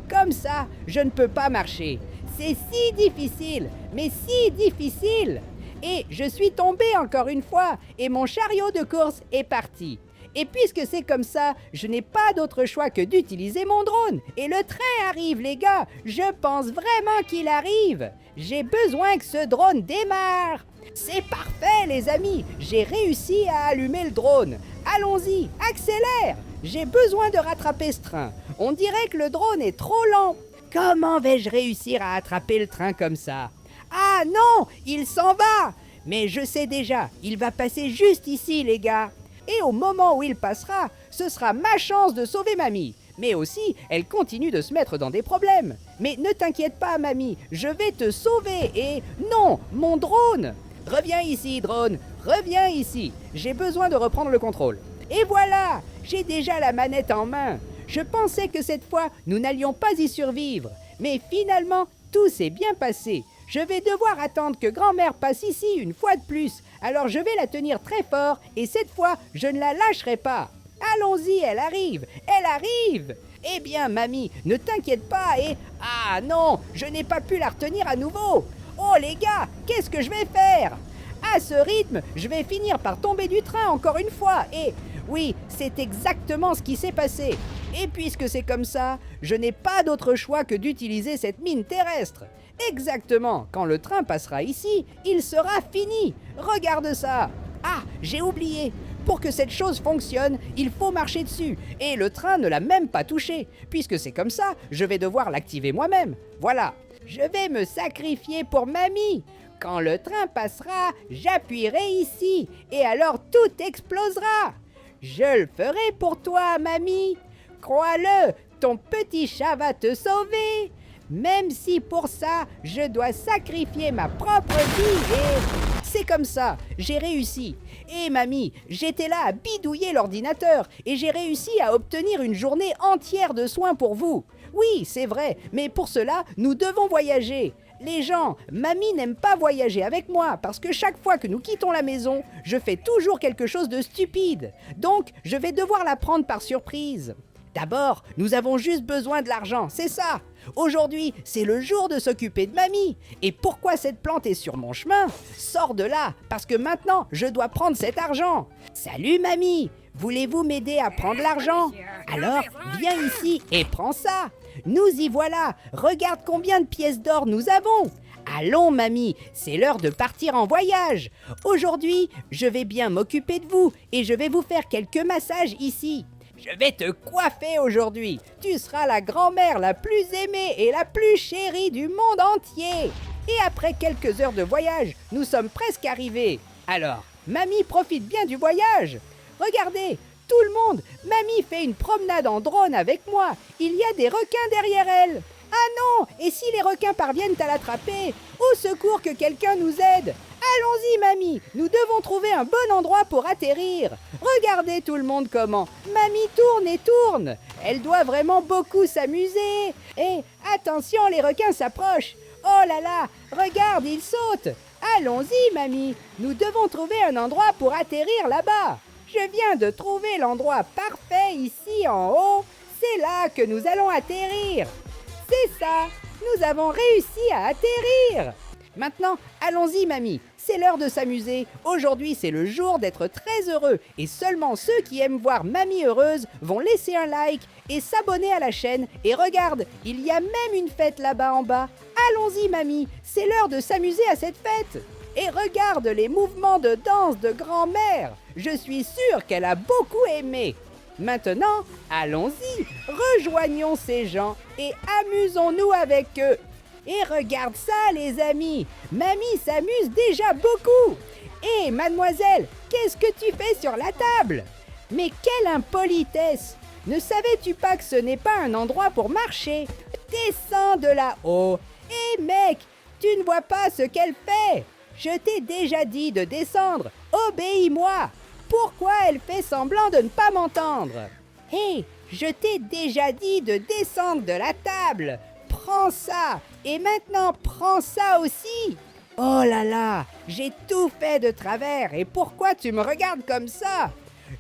Comme ça, je ne peux pas marcher. C'est si difficile. mais si difficile. Et je suis tombé encore une fois, et mon chariot de course est parti. Et puisque c'est comme ça, je n'ai pas d'autre choix que d'utiliser mon drone. Et le train arrive, les gars. Je pense vraiment qu'il arrive. J'ai besoin que ce drone démarre. C'est parfait, les amis. J'ai réussi à allumer le drone. Allons-y, accélère. J'ai besoin de rattraper ce train. On dirait que le drone est trop lent. Comment vais-je réussir à attraper le train comme ça? Ah non, il s'en va. Mais je sais déjà, il va passer juste ici, les gars. Et au moment où il passera, ce sera ma chance de sauver mamie. Mais aussi, elle continue de se mettre dans des problèmes. Mais ne t'inquiète pas, mamie, je vais te sauver et... Non, mon drone! Reviens ici, drone, reviens ici. J'ai besoin de reprendre le contrôle. Et voilà, j'ai déjà la manette en main. Je pensais que cette fois, nous n'allions pas y survivre. Mais finalement, tout s'est bien passé. Je vais devoir attendre que grand-mère passe ici une fois de plus. Alors je vais la tenir très fort et cette fois, je ne la lâcherai pas. Allons-y, elle arrive, elle arrive. Eh bien, mamie, ne t'inquiète pas et... Ah non, je n'ai pas pu la retenir à nouveau. Oh les gars, qu'est-ce que je vais faire? À ce rythme, je vais finir par tomber du train encore une fois et... Oui, c'est exactement ce qui s'est passé. Et puisque c'est comme ça, je n'ai pas d'autre choix que d'utiliser cette mine terrestre. Exactement, quand le train passera ici, il sera fini. Regarde ça. Ah, j'ai oublié. Pour que cette chose fonctionne, il faut marcher dessus. Et le train ne l'a même pas touché. Puisque c'est comme ça, je vais devoir l'activer moi-même. Voilà. Je vais me sacrifier pour mamie. Quand le train passera, j'appuierai ici. Et alors tout explosera. Je le ferai pour toi, mamie. Crois-le, ton petit chat va te sauver. Même si pour ça, je dois sacrifier ma propre vie et... C'est comme ça, j'ai réussi. Et mamie, j'étais là à bidouiller l'ordinateur et j'ai réussi à obtenir une journée entière de soins pour vous. Oui, c'est vrai, mais pour cela, nous devons voyager. Les gens, mamie n'aime pas voyager avec moi parce que chaque fois que nous quittons la maison, je fais toujours quelque chose de stupide. Donc, je vais devoir la prendre par surprise. D'abord, nous avons juste besoin de l'argent, c'est ça. Aujourd'hui, c'est le jour de s'occuper de mamie. Et pourquoi cette plante est sur mon chemin? Sors de là, parce que maintenant, je dois prendre cet argent. Salut mamie, voulez-vous m'aider à prendre l'argent? Alors, viens ici et prends ça. Nous y voilà, regarde combien de pièces d'or nous avons. Allons mamie, c'est l'heure de partir en voyage. Aujourd'hui, je vais bien m'occuper de vous et je vais vous faire quelques massages ici. Je vais te coiffer aujourd'hui. Tu seras la grand-mère la plus aimée et la plus chérie du monde entier. Et après quelques heures de voyage, nous sommes presque arrivés. Alors, mamie profite bien du voyage. Regardez, tout le monde, mamie fait une promenade en drone avec moi. Il y a des requins derrière elle. Ah non, et si les requins parviennent à l'attraper? Au secours que quelqu'un nous aide. Allons-y, mamie, nous devons trouver un bon endroit pour atterrir. Regardez tout le monde comment. Mamie tourne et tourne. Elle doit vraiment beaucoup s'amuser. Et attention, les requins s'approchent. Oh là là, regarde, ils sautent. Allons-y, mamie, nous devons trouver un endroit pour atterrir là-bas. Je viens de trouver l'endroit parfait ici en haut. C'est là que nous allons atterrir. C'est ça, nous avons réussi à atterrir. Maintenant, allons-y, mamie. C'est l'heure de s'amuser. Aujourd'hui, c'est le jour d'être très heureux. Et seulement ceux qui aiment voir mamie heureuse vont laisser un like et s'abonner à la chaîne. Et regarde, il y a même une fête là-bas en bas. Allons-y, mamie. C'est l'heure de s'amuser à cette fête. Et regarde les mouvements de danse de grand-mère. Je suis sûre qu'elle a beaucoup aimé. Maintenant, allons-y. Rejoignons ces gens et amusons-nous avec eux. Et regarde ça, les amis. Mamie s'amuse déjà beaucoup. Hé, mademoiselle, qu'est-ce que tu fais sur la table? Mais quelle impolitesse! Ne savais-tu pas que ce n'est pas un endroit pour marcher? Descends de là-haut. Hé, mec, tu ne vois pas ce qu'elle fait? Je t'ai déjà dit de descendre. Obéis-moi. Pourquoi elle fait semblant de ne pas m'entendre? Hé, je t'ai déjà dit de descendre de la table. Prends ça. Et maintenant, prends ça aussi. Oh là là, j'ai tout fait de travers. Et pourquoi tu me regardes comme ça?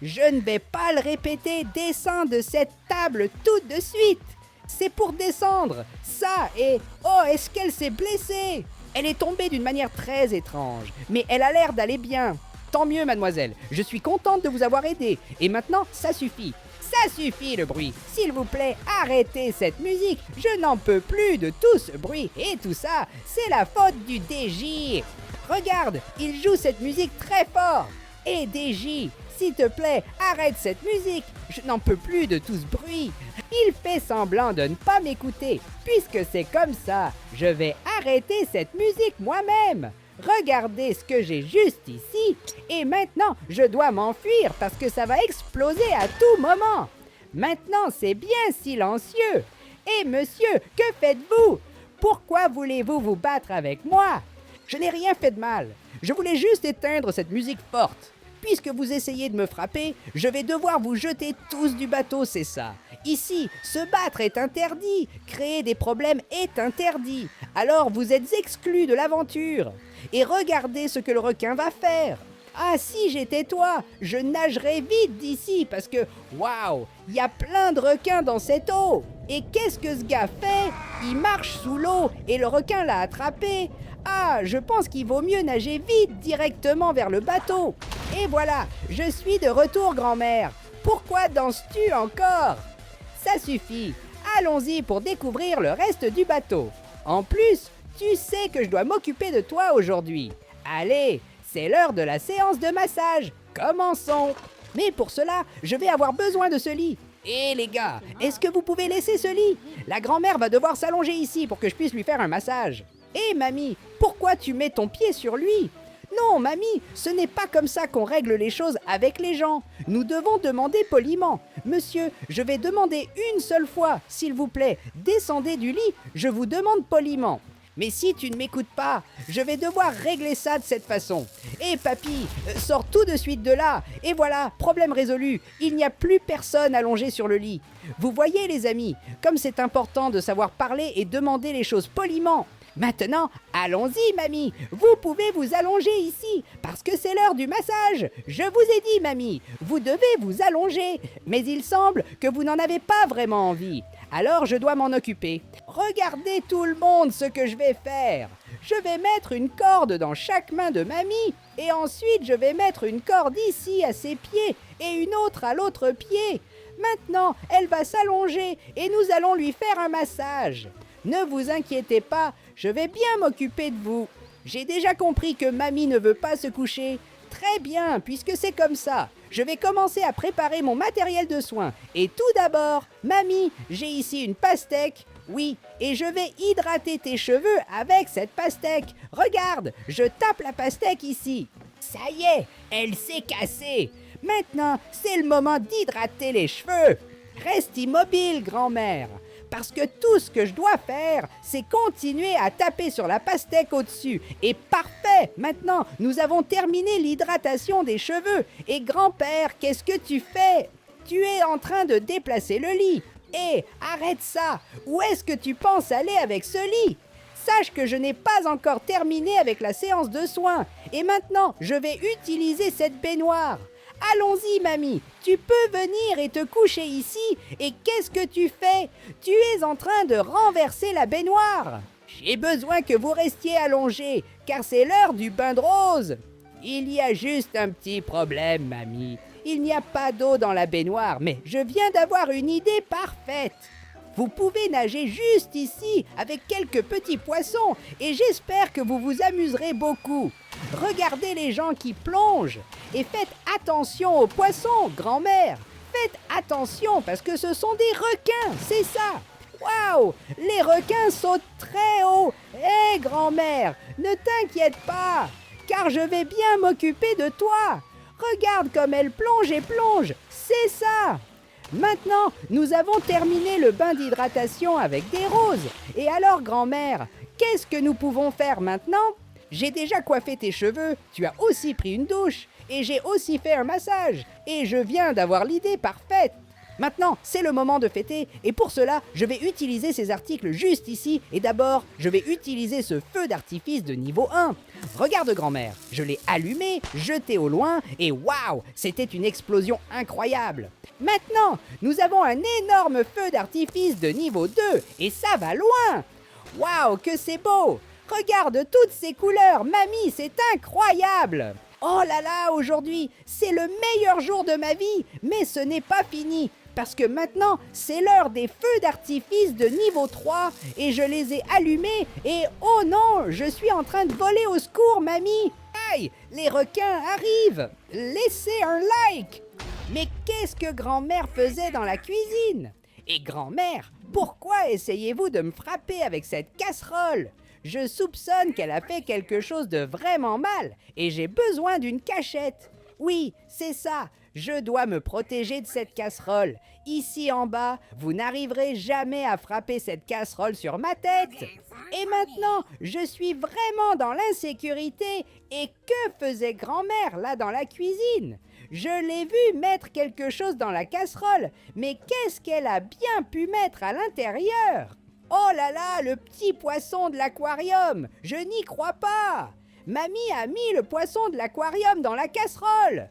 Je ne vais pas le répéter. Descends de cette table tout de suite. C'est pour descendre. Ça et... Oh, est-ce qu'elle s'est blessée? Elle est tombée d'une manière très étrange, mais elle a l'air d'aller bien. Tant mieux, mademoiselle, je suis contente de vous avoir aidé. Et maintenant, ça suffit. Ça suffit le bruit. S'il vous plaît, arrêtez cette musique. Je n'en peux plus de tout ce bruit. Et tout ça, c'est la faute du DJ. Regarde, il joue cette musique très fort. Et DJ, s'il te plaît, arrête cette musique. Je n'en peux plus de tout ce bruit. Il fait semblant de ne pas m'écouter. Puisque c'est comme ça, je vais arrêter cette musique moi-même. Regardez ce que j'ai juste ici. Et maintenant, je dois m'enfuir parce que ça va exploser à tout moment. Maintenant, c'est bien silencieux. Et monsieur, que faites-vous? Pourquoi voulez-vous vous battre avec moi? Je n'ai rien fait de mal. Je voulais juste éteindre cette musique forte. Puisque vous essayez de me frapper, je vais devoir vous jeter tous du bateau, c'est ça. Ici, se battre est interdit. Créer des problèmes est interdit. Alors vous êtes exclus de l'aventure. Et regardez ce que le requin va faire. Ah, si j'étais toi, je nagerais vite d'ici parce que, waouh, il y a plein de requins dans cette eau. Et qu'est-ce que ce gars fait? Il marche sous l'eau et le requin l'a attrapé. Ah, je pense qu'il vaut mieux nager vite directement vers le bateau. Et voilà, je suis de retour, grand-mère. Pourquoi danses-tu encore? Ça suffit. Allons-y pour découvrir le reste du bateau. En plus, tu sais que je dois m'occuper de toi aujourd'hui. Allez, c'est l'heure de la séance de massage. Commençons. Mais pour cela, je vais avoir besoin de ce lit. Et les gars, est-ce que vous pouvez laisser ce lit? La grand-mère va devoir s'allonger ici pour que je puisse lui faire un massage. Et mamie, pourquoi tu mets ton pied sur lui? Non, mamie, ce n'est pas comme ça qu'on règle les choses avec les gens. Nous devons demander poliment. Monsieur, je vais demander une seule fois, s'il vous plaît, descendez du lit, je vous demande poliment. Mais si tu ne m'écoutes pas, je vais devoir régler ça de cette façon. Et papy, sors tout de suite de là. Et voilà, problème résolu. Il n'y a plus personne allongé sur le lit. Vous voyez les amis, comme c'est important de savoir parler et demander les choses poliment. Maintenant, allons-y, mamie. Vous pouvez vous allonger ici, parce que c'est l'heure du massage. Je vous ai dit, mamie, vous devez vous allonger. Mais il semble que vous n'en avez pas vraiment envie. Alors je dois m'en occuper. Regardez tout le monde ce que je vais faire. Je vais mettre une corde dans chaque main de mamie, et ensuite je vais mettre une corde ici à ses pieds, et une autre à l'autre pied. Maintenant, elle va s'allonger, et nous allons lui faire un massage. Ne vous inquiétez pas, je vais bien m'occuper de vous. J'ai déjà compris que mamie ne veut pas se coucher. Très bien, puisque c'est comme ça. Je vais commencer à préparer mon matériel de soins. Et tout d'abord, mamie, j'ai ici une pastèque. Oui, et je vais hydrater tes cheveux avec cette pastèque. Regarde, je tape la pastèque ici. Ça y est, elle s'est cassée. Maintenant, c'est le moment d'hydrater les cheveux. Reste immobile, grand-mère. Parce que tout ce que je dois faire, c'est continuer à taper sur la pastèque au-dessus. Et parfait! Maintenant, nous avons terminé l'hydratation des cheveux. Et grand-père, qu'est-ce que tu fais? Tu es en train de déplacer le lit. Hé, arrête ça! Où est-ce que tu penses aller avec ce lit? Sache que je n'ai pas encore terminé avec la séance de soins. Et maintenant, je vais utiliser cette baignoire. Allons-y, mamie, tu peux venir et te coucher ici. Et qu'est-ce que tu fais? Tu es en train de renverser la baignoire. J'ai besoin que vous restiez allongé, car c'est l'heure du bain de rose. Il y a juste un petit problème, mamie. Il n'y a pas d'eau dans la baignoire, mais je viens d'avoir une idée parfaite. Vous pouvez nager juste ici avec quelques petits poissons et j'espère que vous vous amuserez beaucoup. Regardez les gens qui plongent et faites attention aux poissons, grand-mère. Faites attention parce que ce sont des requins, c'est ça. Waouh, les requins sautent très haut. Hé, grand-mère, ne t'inquiète pas, car je vais bien m'occuper de toi. Regarde comme elle plonge et plonge, c'est ça. Maintenant, nous avons terminé le bain d'hydratation avec des roses. Et alors, grand-mère, qu'est-ce que nous pouvons faire maintenant? J'ai déjà coiffé tes cheveux, tu as aussi pris une douche, et j'ai aussi fait un massage. Et je viens d'avoir l'idée parfaite. Maintenant, c'est le moment de fêter, et pour cela, je vais utiliser ces articles juste ici, et d'abord, je vais utiliser ce feu d'artifice de niveau 1. Regarde, grand-mère, je l'ai allumé, jeté au loin, et waouh, c'était une explosion incroyable. Maintenant, nous avons un énorme feu d'artifice de niveau 2, et ça va loin. Waouh, que c'est beau! Regarde toutes ces couleurs, mamie, c'est incroyable! Oh là là, aujourd'hui, c'est le meilleur jour de ma vie, mais ce n'est pas fini, parce que maintenant, c'est l'heure des feux d'artifice de niveau 3, et je les ai allumés, et oh non, je suis en train de voler au secours, mamie! Aïe, les requins arrivent! Laissez un like! Mais qu'est-ce que grand-mère faisait dans la cuisine? Et grand-mère, pourquoi essayez-vous de me frapper avec cette casserole? Je soupçonne qu'elle a fait quelque chose de vraiment mal et j'ai besoin d'une cachette. Oui, c'est ça, je dois me protéger de cette casserole. Ici en bas, vous n'arriverez jamais à frapper cette casserole sur ma tête. Et maintenant, je suis vraiment dans l'insécurité. Et que faisait grand-mère là dans la cuisine? Je l'ai vue mettre quelque chose dans la casserole, mais qu'est-ce qu'elle a bien pu mettre à l'intérieur? Oh là là, le petit poisson de l'aquarium! Je n'y crois pas! Mamie a mis le poisson de l'aquarium dans la casserole!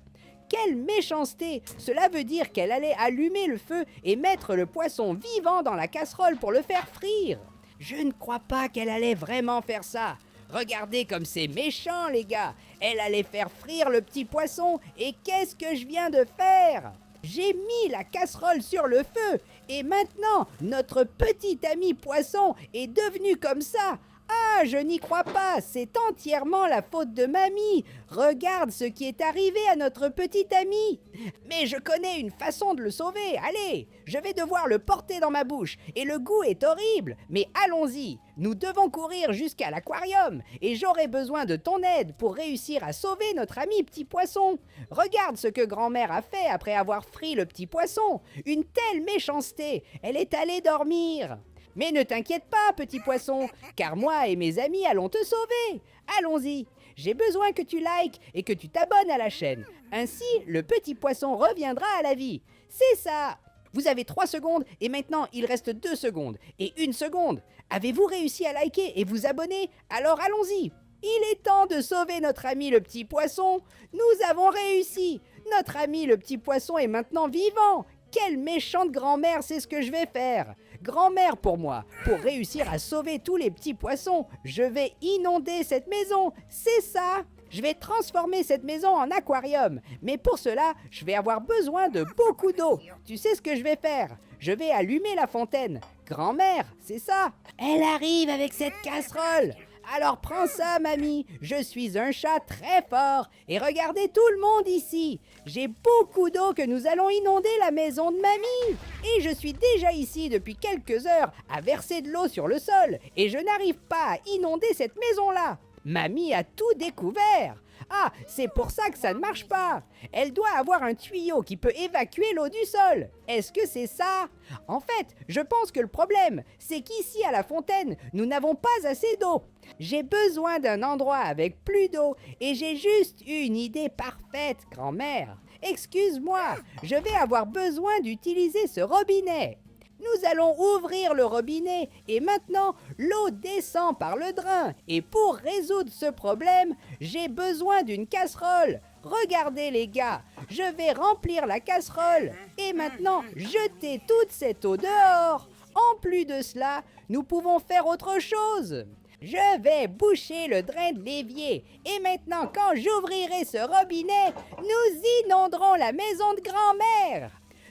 Quelle méchanceté! Cela veut dire qu'elle allait allumer le feu et mettre le poisson vivant dans la casserole pour le faire frire! Je ne crois pas qu'elle allait vraiment faire ça! Regardez comme c'est méchant, les gars! Elle allait faire frire le petit poisson et qu'est-ce que je viens de faire? J'ai mis la casserole sur le feu et maintenant notre petit ami poisson est devenu comme ça. Ah, je n'y crois pas, c'est entièrement la faute de mamie. Regarde ce qui est arrivé à notre petit ami. Mais je connais une façon de le sauver. Allez, je vais devoir le porter dans ma bouche et le goût est horrible. Mais allons-y, nous devons courir jusqu'à l'aquarium et j'aurai besoin de ton aide pour réussir à sauver notre ami petit poisson. Regarde ce que grand-mère a fait après avoir frit le petit poisson. Une telle méchanceté, elle est allée dormir. Mais ne t'inquiète pas, petit poisson, car moi et mes amis allons te sauver. Allons-y, j'ai besoin que tu likes et que tu t'abonnes à la chaîne. Ainsi, le petit poisson reviendra à la vie. C'est ça. Vous avez 3 secondes et maintenant il reste 2 secondes et 1 seconde. Avez-vous réussi à liker et vous abonner? Alors allons-y. Il est temps de sauver notre ami le petit poisson. Nous avons réussi. Notre ami le petit poisson est maintenant vivant. Quelle méchante grand-mère, c'est ce que je vais faire. Grand-mère pour moi, pour réussir à sauver tous les petits poissons, je vais inonder cette maison, c'est ça. Je vais transformer cette maison en aquarium, mais pour cela, je vais avoir besoin de beaucoup d'eau. Tu sais ce que je vais faire? Je vais allumer la fontaine. Grand-mère, c'est ça. Elle arrive avec cette casserole. Alors prends ça, mamie, je suis un chat très fort. Et regardez tout le monde ici. J'ai beaucoup d'eau que nous allons inonder la maison de mamie. Et je suis déjà ici depuis quelques heures à verser de l'eau sur le sol. Et je n'arrive pas à inonder cette maison-là. Mamie a tout découvert. Ah, c'est pour ça que ça ne marche pas. Elle doit avoir un tuyau qui peut évacuer l'eau du sol. Est-ce que c'est ça? En fait, je pense que le problème, c'est qu'ici à la fontaine, nous n'avons pas assez d'eau. J'ai besoin d'un endroit avec plus d'eau et j'ai juste une idée parfaite, grand-mère. Excuse-moi, je vais avoir besoin d'utiliser ce robinet. Nous allons ouvrir le robinet et maintenant l'eau descend par le drain. Et pour résoudre ce problème, j'ai besoin d'une casserole. Regardez les gars, je vais remplir la casserole et maintenant jeter toute cette eau dehors. En plus de cela, nous pouvons faire autre chose. Je vais boucher le drain de l'évier et maintenant quand j'ouvrirai ce robinet, nous inonderons la maison de grand-mère.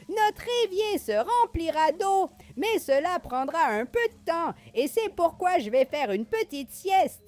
Notre évier se remplira d'eau, mais cela prendra un peu de temps et c'est pourquoi je vais faire une petite sieste.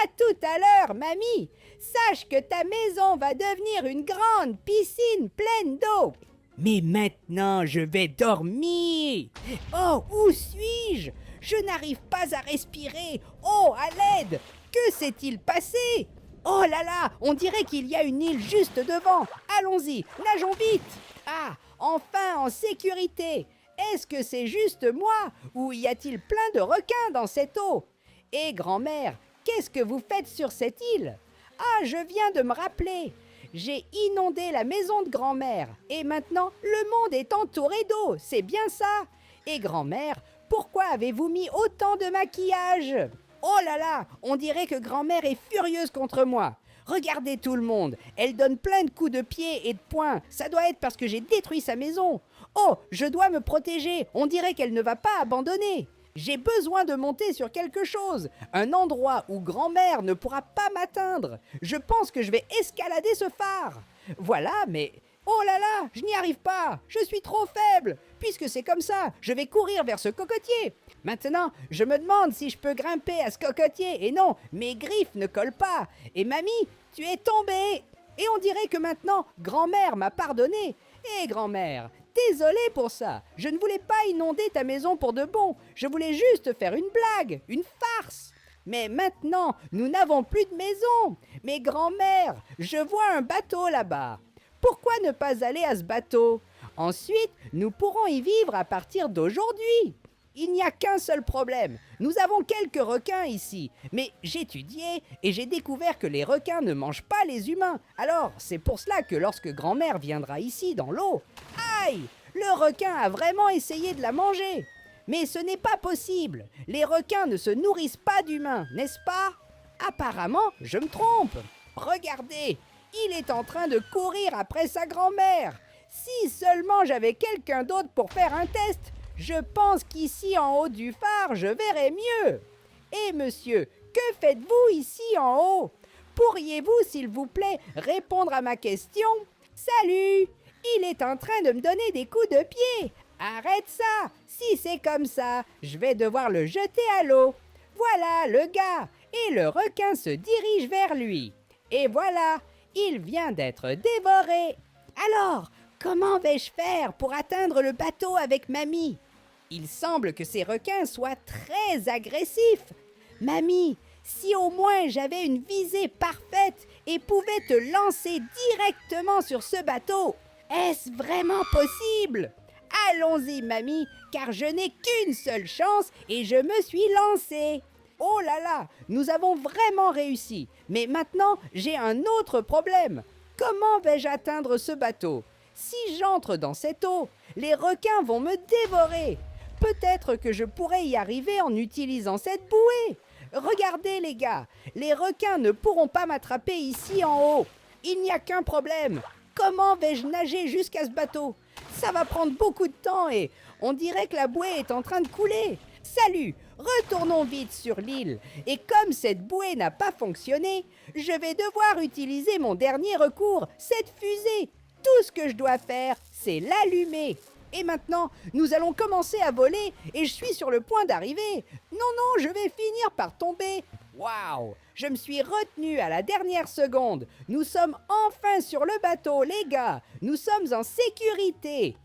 À tout à l'heure, mamie. Sache que ta maison va devenir une grande piscine pleine d'eau. Mais maintenant, je vais dormir. Oh, où suis-je? Je n'arrive pas à respirer. Oh, à l'aide! Que s'est-il passé? Oh là là, on dirait qu'il y a une île juste devant. Allons-y, nageons vite. Ah, enfin en sécurité. Est-ce que c'est juste moi ou y a-t-il plein de requins dans cette eau? Et grand-mère, qu'est-ce que vous faites sur cette île? Ah, je viens de me rappeler. J'ai inondé la maison de grand-mère et maintenant le monde est entouré d'eau, c'est bien ça. Et grand-mère, pourquoi avez-vous mis autant de maquillage? Oh là là, on dirait que grand-mère est furieuse contre moi. Regardez tout le monde, elle donne plein de coups de pied et de poing. Ça doit être parce que j'ai détruit sa maison. Oh, je dois me protéger, on dirait qu'elle ne va pas abandonner. J'ai besoin de monter sur quelque chose, un endroit où grand-mère ne pourra pas m'atteindre. Je pense que je vais escalader ce phare. Voilà, mais... Oh là là, je n'y arrive pas, je suis trop faible. Puisque c'est comme ça, je vais courir vers ce cocotier. Maintenant, je me demande si je peux grimper à ce cocotier. Et non, mes griffes ne collent pas. Et mamie, tu es tombée. Et on dirait que maintenant, grand-mère m'a pardonné. Eh grand-mère, désolée pour ça. Je ne voulais pas inonder ta maison pour de bon. Je voulais juste faire une blague, une farce. Mais maintenant, nous n'avons plus de maison. Mais grand-mère, je vois un bateau là-bas. Pourquoi ne pas aller à ce bateau? Ensuite, nous pourrons y vivre à partir d'aujourd'hui. Il n'y a qu'un seul problème. Nous avons quelques requins ici. Mais j'ai étudié et j'ai découvert que les requins ne mangent pas les humains. Alors, c'est pour cela que lorsque grand-mère viendra ici dans l'eau... Aïe! Le requin a vraiment essayé de la manger. Mais ce n'est pas possible. Les requins ne se nourrissent pas d'humains, n'est-ce pas? Apparemment, je me trompe. Regardez, il est en train de courir après sa grand-mère. Si seulement j'avais quelqu'un d'autre pour faire un test, je pense qu'ici en haut du phare, je verrais mieux. Eh monsieur, que faites-vous ici en haut? Pourriez-vous, s'il vous plaît, répondre à ma question? Salut! Il est en train de me donner des coups de pied. Arrête ça! Si c'est comme ça, je vais devoir le jeter à l'eau. Voilà le gars, et le requin se dirige vers lui. Et voilà, il vient d'être dévoré. Alors, comment vais-je faire pour atteindre le bateau avec mamie? Il semble que ces requins soient très agressifs. Mamie, si au moins j'avais une visée parfaite et pouvais te lancer directement sur ce bateau, est-ce vraiment possible? Allons-y, mamie, car je n'ai qu'une seule chance et je me suis lancée. Oh là là, nous avons vraiment réussi. Mais maintenant, j'ai un autre problème. Comment vais-je atteindre ce bateau? Si j'entre dans cette eau, les requins vont me dévorer. Peut-être que je pourrais y arriver en utilisant cette bouée. Regardez les gars, les requins ne pourront pas m'attraper ici en haut. Il n'y a qu'un problème. Comment vais-je nager jusqu'à ce bateau? Ça va prendre beaucoup de temps et on dirait que la bouée est en train de couler. Salut, retournons vite sur l'île. Et comme cette bouée n'a pas fonctionné, je vais devoir utiliser mon dernier recours, cette fusée. Tout ce que je dois faire, c'est l'allumer. Et maintenant, nous allons commencer à voler et je suis sur le point d'arriver. Non, je vais finir par tomber. Waouh! Je me suis retenu à la dernière seconde. Nous sommes enfin sur le bateau, les gars. Nous sommes en sécurité.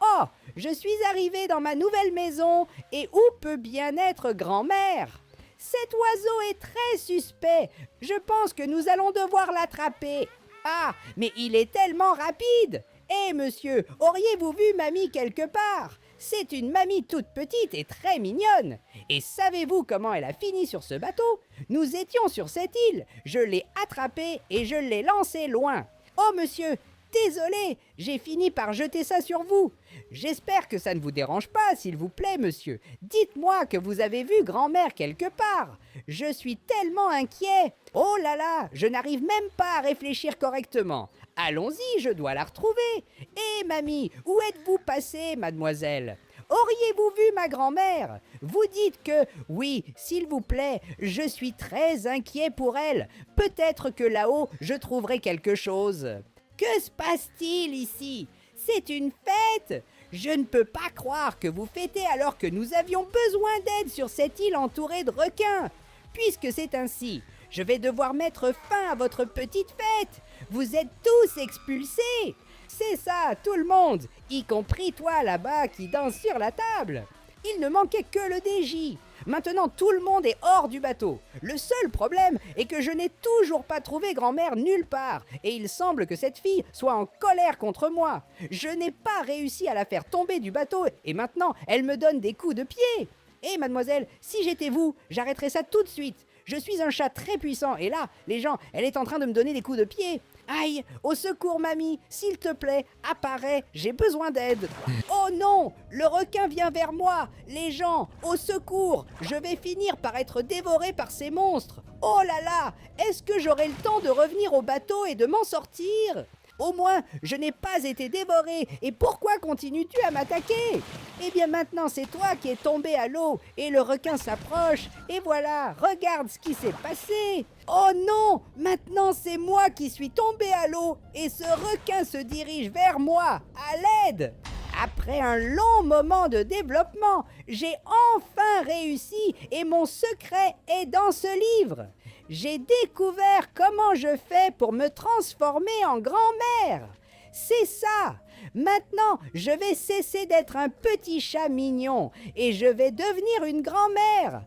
Oh, je suis arrivé dans ma nouvelle maison et où peut bien être grand-mère? Cet oiseau est très suspect. Je pense que nous allons devoir l'attraper. Ah, mais il est tellement rapide. Eh monsieur, auriez-vous vu mamie quelque part? C'est une mamie toute petite et très mignonne. Et savez-vous comment elle a fini sur ce bateau? Nous étions sur cette île. Je l'ai attrapée et je l'ai lancée loin. Oh monsieur, désolé, j'ai fini par jeter ça sur vous. J'espère que ça ne vous dérange pas, s'il vous plaît, monsieur. Dites-moi que vous avez vu grand-mère quelque part. Je suis tellement inquiet. Oh là là, je n'arrive même pas à réfléchir correctement. Allons-y, je dois la retrouver. Eh mamie, où êtes-vous passée, mademoiselle? Auriez-vous vu ma grand-mère? Vous dites que, oui, s'il vous plaît, je suis très inquiet pour elle. Peut-être que là-haut, je trouverai quelque chose. Que se passe-t-il ici? C'est une fête? Je ne peux pas croire que vous fêtez alors que nous avions besoin d'aide sur cette île entourée de requins. Puisque c'est ainsi, je vais devoir mettre fin à votre petite fête. Vous êtes tous expulsés. C'est ça, tout le monde, y compris toi là-bas qui danse sur la table. Il ne manquait que le DJ. Maintenant, tout le monde est hors du bateau. Le seul problème est que je n'ai toujours pas trouvé grand-mère nulle part. Et il semble que cette fille soit en colère contre moi. Je n'ai pas réussi à la faire tomber du bateau et maintenant, elle me donne des coups de pied. Eh mademoiselle, si j'étais vous, j'arrêterais ça tout de suite. Je suis un chat très puissant et là, les gens, elle est en train de me donner des coups de pied. Aïe, au secours mamie, s'il te plaît, apparais, j'ai besoin d'aide. Oh non, le requin vient vers moi. Les gens, au secours, je vais finir par être dévoré par ces monstres. Oh là là, est-ce que j'aurai le temps de revenir au bateau et de m'en sortir? Au moins, je n'ai pas été dévoré. Et pourquoi continues-tu à m'attaquer? Eh bien maintenant, c'est toi qui es tombé à l'eau et le requin s'approche. Et voilà, regarde ce qui s'est passé. Oh non, maintenant c'est moi qui suis tombé à l'eau et ce requin se dirige vers moi, à l'aide. Après un long moment de développement, j'ai enfin réussi et mon secret est dans ce livre. J'ai découvert comment je fais pour me transformer en grand-mère. C'est ça. Maintenant, je vais cesser d'être un petit chat mignon et je vais devenir une grand-mère.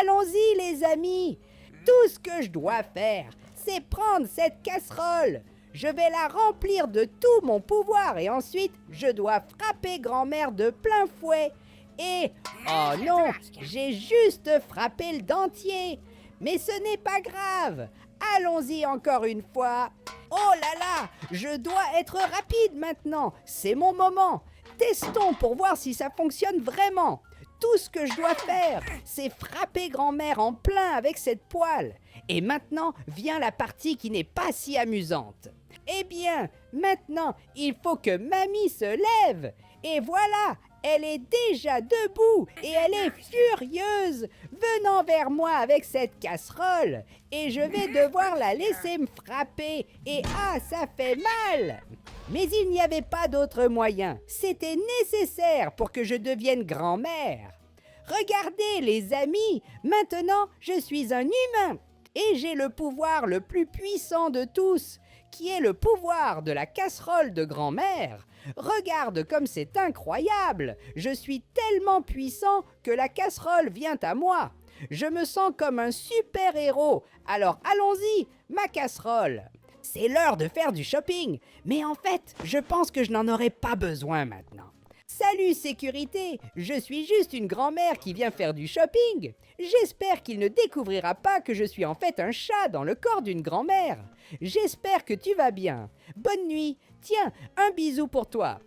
Allons-y les amis. Tout ce que je dois faire, c'est prendre cette casserole. Je vais la remplir de tout mon pouvoir et ensuite, je dois frapper grand-mère de plein fouet. Et, oh non, j'ai juste frappé le dentier. Mais ce n'est pas grave. Allons-y encore une fois. Oh là là, je dois être rapide maintenant. C'est mon moment. Testons pour voir si ça fonctionne vraiment. Tout ce que je dois faire, c'est frapper grand-mère en plein avec cette poêle. Et maintenant vient la partie qui n'est pas si amusante. Eh bien, maintenant, il faut que mamie se lève. Et voilà, elle est déjà debout et elle est furieuse, venant vers moi avec cette casserole. Et je vais devoir la laisser me frapper. Et ah, ça fait mal! Mais il n'y avait pas d'autre moyen. C'était nécessaire pour que je devienne grand-mère. Regardez les amis, maintenant je suis un humain. Et j'ai le pouvoir le plus puissant de tous, qui est le pouvoir de la casserole de grand-mère. Regarde comme c'est incroyable. Je suis tellement puissant que la casserole vient à moi. Je me sens comme un super-héros. Alors allons-y, ma casserole. C'est l'heure de faire du shopping. Mais en fait, je pense que je n'en aurai pas besoin maintenant. Salut sécurité, je suis juste une grand-mère qui vient faire du shopping. J'espère qu'il ne découvrira pas que je suis en fait un chat dans le corps d'une grand-mère. J'espère que tu vas bien. Bonne nuit. Tiens, un bisou pour toi.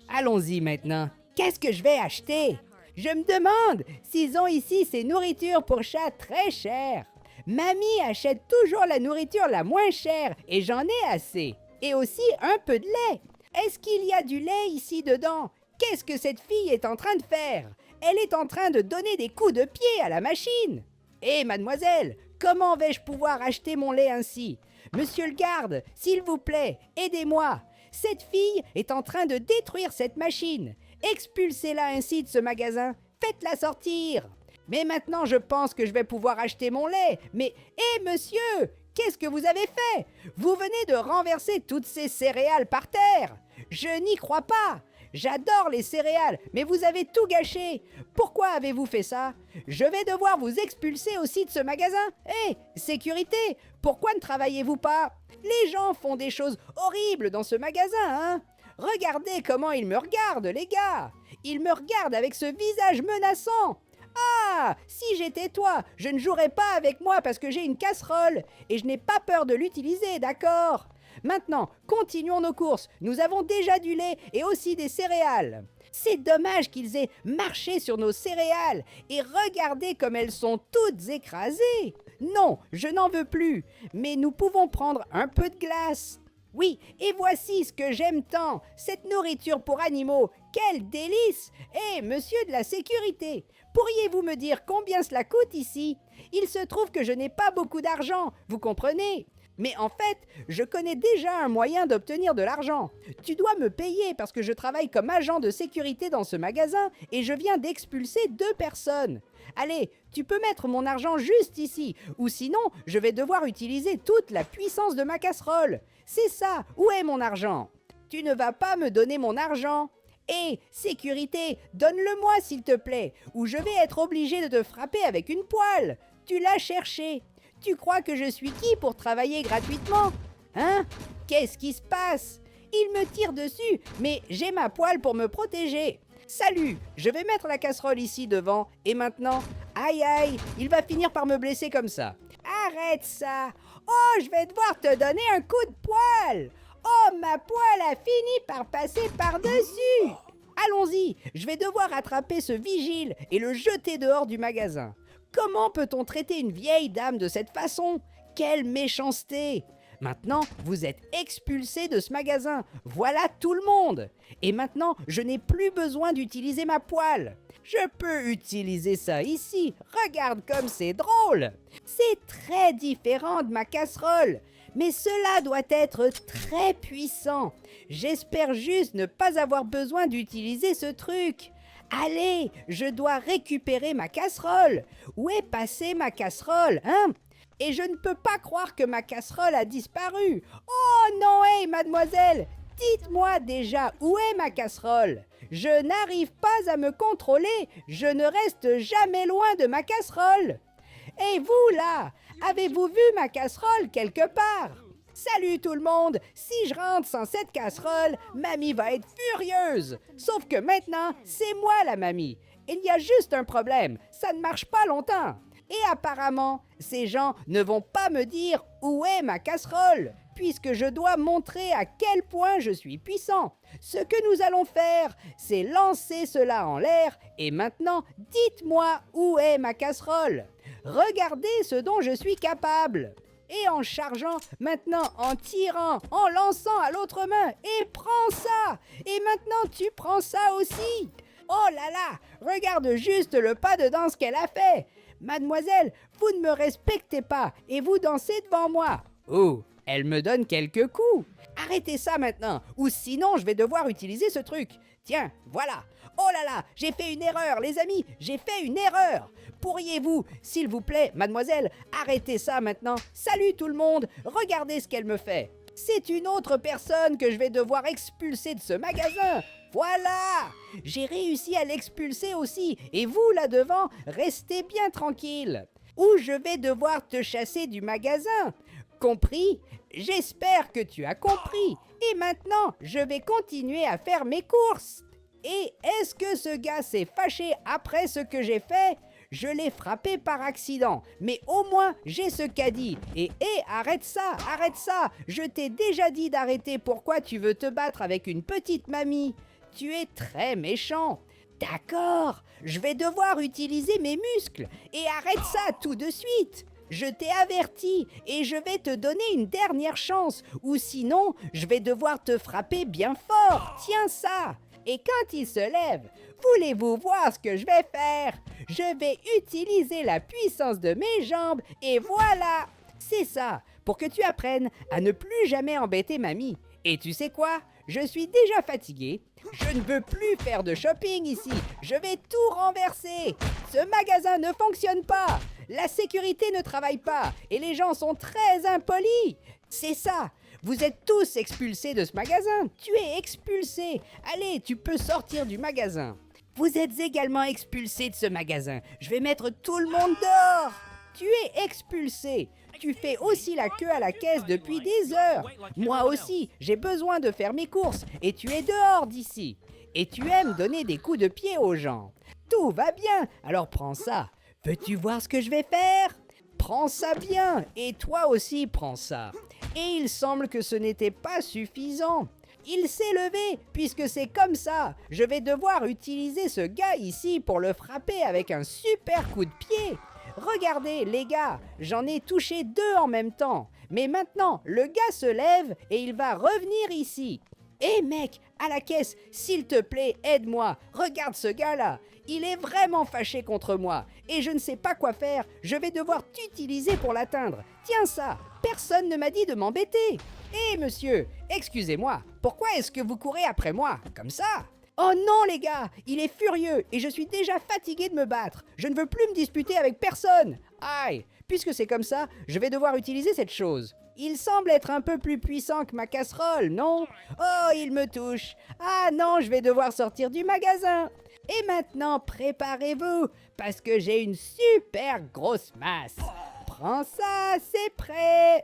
Allons-y maintenant. Qu'est-ce que je vais acheter? Je me demande s'ils ont ici ces nourritures pour chats très chères. Mamie achète toujours la nourriture la moins chère et j'en ai assez. Et aussi un peu de lait. Est-ce qu'il y a du lait ici dedans? Qu'est-ce que cette fille est en train de faire? Elle est en train de donner des coups de pied à la machine. Hé, mademoiselle, comment vais-je pouvoir acheter mon lait ainsi? Monsieur le garde, s'il vous plaît, aidez-moi. Cette fille est en train de détruire cette machine. Expulsez-la ainsi de ce magasin. Faites-la sortir. Mais maintenant, je pense que je vais pouvoir acheter mon lait. Mais, hé, monsieur, qu'est-ce que vous avez fait? Vous venez de renverser toutes ces céréales par terre. Je n'y crois pas. J'adore les céréales, mais vous avez tout gâché. Pourquoi avez-vous fait ça? Je vais devoir vous expulser aussi de ce magasin. Hé, sécurité, pourquoi ne travaillez-vous pas? Les gens font des choses horribles dans ce magasin, hein? Regardez comment ils me regardent, les gars. Ils me regardent avec ce visage menaçant. Ah, si j'étais toi, je ne jouerais pas avec moi parce que j'ai une casserole et je n'ai pas peur de l'utiliser, d'accord? Maintenant, continuons nos courses. Nous avons déjà du lait et aussi des céréales. C'est dommage qu'ils aient marché sur nos céréales et regardez comme elles sont toutes écrasées. Non, je n'en veux plus, mais nous pouvons prendre un peu de glace. Oui, et voici ce que j'aime tant, cette nourriture pour animaux. Quel délice! Eh, monsieur de la sécurité, pourriez-vous me dire combien cela coûte ici? Il se trouve que je n'ai pas beaucoup d'argent, vous comprenez? Mais en fait, je connais déjà un moyen d'obtenir de l'argent. Tu dois me payer parce que je travaille comme agent de sécurité dans ce magasin et je viens d'expulser 2 personnes. Allez, tu peux mettre mon argent juste ici, ou sinon, je vais devoir utiliser toute la puissance de ma casserole. C'est ça, où est mon argent? Tu ne vas pas me donner mon argent. Hé, sécurité, donne-le-moi s'il te plaît, ou je vais être obligé de te frapper avec une poêle. Tu l'as cherché. Tu crois que je suis qui pour travailler gratuitement? Hein? Qu'est-ce qui se passe? Il me tire dessus, mais j'ai ma poêle pour me protéger. Salut, je vais mettre la casserole ici devant, et maintenant, aïe aïe, il va finir par me blesser comme ça. Arrête ça! Oh, je vais devoir te donner un coup de poêle! Oh, ma poêle a fini par passer par-dessus! Allons-y, je vais devoir attraper ce vigile et le jeter dehors du magasin. Comment peut-on traiter une vieille dame de cette façon? Quelle méchanceté! Maintenant, vous êtes expulsé de ce magasin. Voilà tout le monde. Et maintenant, je n'ai plus besoin d'utiliser ma poêle. Je peux utiliser ça ici. Regarde comme c'est drôle. C'est très différent de ma casserole. Mais cela doit être très puissant. J'espère juste ne pas avoir besoin d'utiliser ce truc. Allez, je dois récupérer ma casserole. Où est passée ma casserole, hein? Et je ne peux pas croire que ma casserole a disparu. Oh non, hey, mademoiselle, dites-moi déjà où est ma casserole. Je n'arrive pas à me contrôler. Je ne reste jamais loin de ma casserole. Et vous là, avez-vous vu ma casserole quelque part? Salut tout le monde! Si je rentre sans cette casserole, mamie va être furieuse! Sauf que maintenant, c'est moi la mamie. Il y a juste un problème, ça ne marche pas longtemps. Et apparemment, ces gens ne vont pas me dire où est ma casserole, puisque je dois montrer à quel point je suis puissant. Ce que nous allons faire, c'est lancer cela en l'air, et maintenant, dites-moi où est ma casserole. Regardez ce dont je suis capable. Et en chargeant, maintenant en tirant, en lançant à l'autre main. Et prends ça! Et maintenant tu prends ça aussi! Oh là là! Regarde juste le pas de danse qu'elle a fait! Mademoiselle, vous ne me respectez pas et vous dansez devant moi. Oh, elle me donne quelques coups. Arrêtez ça maintenant, ou sinon je vais devoir utiliser ce truc. Tiens, voilà. Oh là là, j'ai fait une erreur, les amis, j'ai fait une erreur. Pourriez-vous, s'il vous plaît, mademoiselle, arrêter ça maintenant? Salut tout le monde, regardez ce qu'elle me fait. C'est une autre personne que je vais devoir expulser de ce magasin. Voilà! J'ai réussi à l'expulser aussi, et vous là devant, restez bien tranquille. Ou je vais devoir te chasser du magasin. Compris? J'espère que tu as compris. Et maintenant, je vais continuer à faire mes courses. Et est-ce que ce gars s'est fâché après ce que j'ai fait? Je l'ai frappé par accident, mais au moins j'ai ce caddie. Et arrête ça, je t'ai déjà dit d'arrêter. Pourquoi tu veux te battre avec une petite mamie? Tu es très méchant. D'accord, je vais devoir utiliser mes muscles. Et arrête ça tout de suite. Je t'ai averti et je vais te donner une dernière chance. Ou sinon, je vais devoir te frapper bien fort. Tiens ça. Et quand il se lève, voulez-vous voir ce que je vais faire? Je vais utiliser la puissance de mes jambes et voilà! C'est ça, pour que tu apprennes à ne plus jamais embêter mamie. Et tu sais quoi? Je suis déjà fatigué. Je ne veux plus faire de shopping ici. Je vais tout renverser. Ce magasin ne fonctionne pas. La sécurité ne travaille pas et les gens sont très impolis. C'est ça. Vous êtes tous expulsés de ce magasin. Tu es expulsé. Allez, tu peux sortir du magasin. Vous êtes également expulsés de ce magasin. Je vais mettre tout le monde dehors. Tu es expulsé. Tu fais aussi la queue à la caisse depuis des heures. Moi aussi, j'ai besoin de faire mes courses. Et tu es dehors d'ici. Et tu aimes donner des coups de pied aux gens. Tout va bien. Alors prends ça. Veux-tu voir ce que je vais faire? Prends ça bien. Et toi aussi, prends ça. Et il semble que ce n'était pas suffisant. Il s'est levé, puisque c'est comme ça. Je vais devoir utiliser ce gars ici pour le frapper avec un super coup de pied. Regardez, les gars, j'en ai touché 2 en même temps. Mais maintenant, le gars se lève et il va revenir ici. Hé mec, à la caisse, s'il te plaît, aide-moi. Regarde ce gars-là. Il est vraiment fâché contre moi. Et je ne sais pas quoi faire. Je vais devoir t'utiliser pour l'atteindre. Tiens ça, personne ne m'a dit de m'embêter. Hé monsieur, excusez-moi, pourquoi est-ce que vous courez après moi, comme ça? Oh non les gars, il est furieux et je suis déjà fatigué de me battre. Je ne veux plus me disputer avec personne. Aïe, puisque c'est comme ça, je vais devoir utiliser cette chose. Il semble être un peu plus puissant que ma casserole, non? Oh, il me touche. Ah non, je vais devoir sortir du magasin. Et maintenant, préparez-vous, parce que j'ai une super grosse masse. Prends ça, c'est prêt.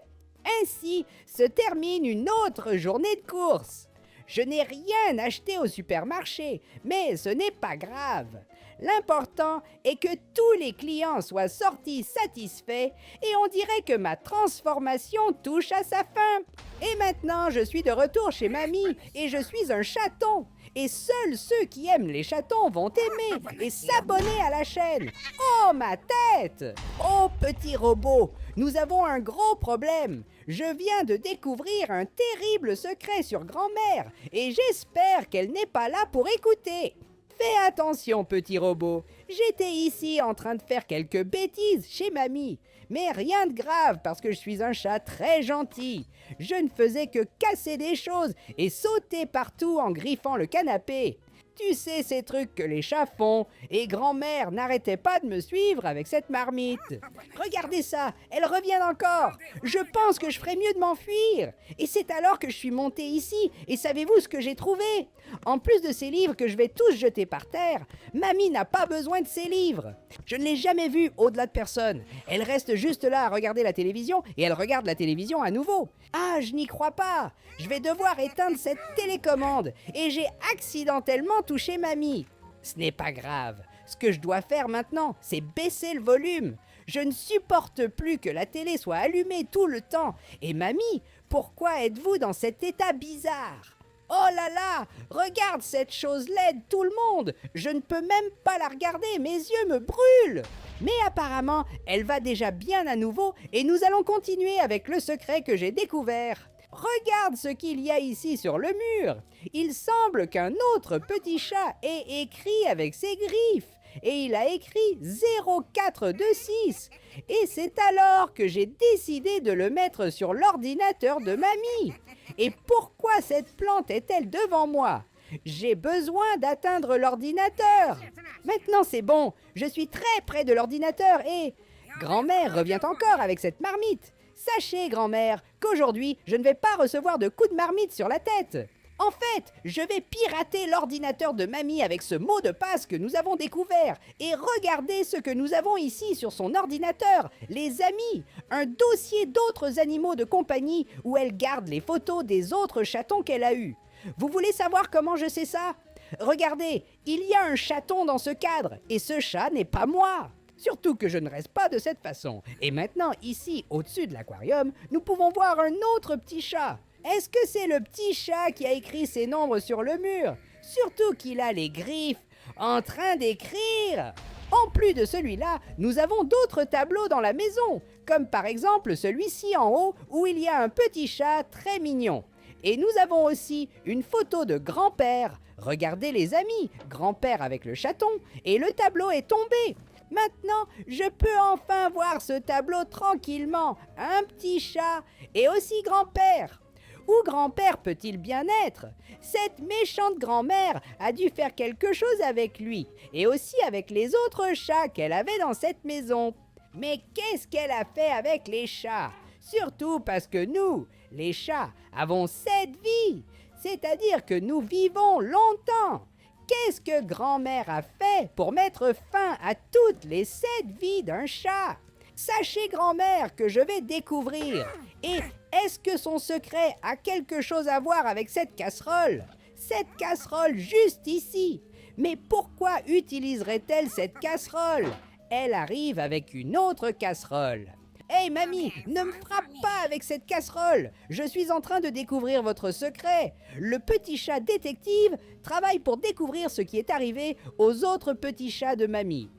Ainsi se termine une autre journée de course. Je n'ai rien acheté au supermarché, mais ce n'est pas grave. L'important est que tous les clients soient sortis satisfaits et on dirait que ma transformation touche à sa fin. Et maintenant, je suis de retour chez mamie et je suis un chaton. Et seuls ceux qui aiment les chatons vont aimer et s'abonner à la chaîne. Oh, ma tête! Oh, petit robot, nous avons un gros problème. Je viens de découvrir un terrible secret sur grand-mère et j'espère qu'elle n'est pas là pour écouter. Fais attention, petit robot. J'étais ici en train de faire quelques bêtises chez mamie. Mais rien de grave parce que je suis un chat très gentil. Je ne faisais que casser des choses et sauter partout en griffant le canapé. Tu sais ces trucs que les chats font, et grand-mère n'arrêtait pas de me suivre avec cette marmite. Regardez ça, elle revient encore. Je pense que je ferais mieux de m'enfuir. Et c'est alors que je suis montée ici, et savez-vous ce que j'ai trouvé? En plus de ces livres que je vais tous jeter par terre, mamie n'a pas besoin de ces livres. Je ne l'ai jamais vue au-delà de personne. Elle reste juste là à regarder la télévision, et elle regarde la télévision à nouveau. Ah, je n'y crois pas. Je vais devoir éteindre cette télécommande, et j'ai accidentellement touché mamie. Ce n'est pas grave. Ce que je dois faire maintenant, c'est baisser le volume. Je ne supporte plus que la télé soit allumée tout le temps. Et mamie, pourquoi êtes-vous dans cet état bizarre? Oh là là, regarde cette chose laide, tout le monde. Je ne peux même pas la regarder, mes yeux me brûlent. Mais apparemment, elle va déjà bien à nouveau et nous allons continuer avec le secret que j'ai découvert. Regarde ce qu'il y a ici sur le mur. Il semble qu'un autre petit chat ait écrit avec ses griffes. Et il a écrit 0426. Et c'est alors que j'ai décidé de le mettre sur l'ordinateur de mamie. Et pourquoi cette plante est-elle devant moi? J'ai besoin d'atteindre l'ordinateur. Maintenant c'est bon, je suis très près de l'ordinateur et... Grand-mère revient encore avec cette marmite. Sachez, grand-mère, qu'aujourd'hui, je ne vais pas recevoir de coups de marmite sur la tête. En fait, je vais pirater l'ordinateur de mamie avec ce mot de passe que nous avons découvert. Et regardez ce que nous avons ici sur son ordinateur, les amis, un dossier d'autres animaux de compagnie où elle garde les photos des autres chatons qu'elle a eus. Vous voulez savoir comment je sais ça? Regardez, il y a un chaton dans ce cadre, et ce chat n'est pas moi. Surtout que je ne reste pas de cette façon. Et maintenant, ici, au-dessus de l'aquarium, nous pouvons voir un autre petit chat. Est-ce que c'est le petit chat qui a écrit ses nombres sur le mur? Surtout qu'il a les griffes en train d'écrire. En plus de celui-là, nous avons d'autres tableaux dans la maison, comme par exemple celui-ci en haut où il y a un petit chat très mignon. Et nous avons aussi une photo de grand-père. Regardez les amis, grand-père avec le chaton, et le tableau est tombé. Maintenant, je peux enfin voir ce tableau tranquillement. Un petit chat et aussi grand-père. Où grand-père peut-il bien être? Cette méchante grand-mère a dû faire quelque chose avec lui et aussi avec les autres chats qu'elle avait dans cette maison. Mais qu'est-ce qu'elle a fait avec les chats? Surtout parce que nous, les chats, avons 7 vies. C'est-à-dire que nous vivons longtemps. Qu'est-ce que grand-mère a fait pour mettre fin à toutes les 7 vies d'un chat? Sachez, grand-mère, que je vais découvrir. Et est-ce que son secret a quelque chose à voir avec cette casserole? Cette casserole juste ici. Mais pourquoi utiliserait-elle cette casserole? Elle arrive avec une autre casserole. Hey mamie, ne me frappe pas avec cette casserole. Je suis en train de découvrir votre secret. Le petit chat détective travaille pour découvrir ce qui est arrivé aux autres petits chats de mamie.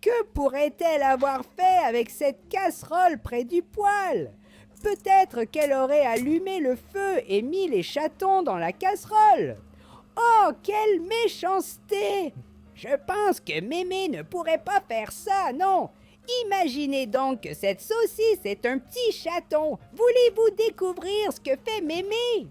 Que pourrait-elle avoir fait avec cette casserole près du poêle? Peut-être qu'elle aurait allumé le feu et mis les chatons dans la casserole. Oh, quelle méchanceté! Je pense que Mémé ne pourrait pas faire ça, non? Imaginez donc que cette saucisse est un petit chaton. Voulez-vous découvrir ce que fait Mémé?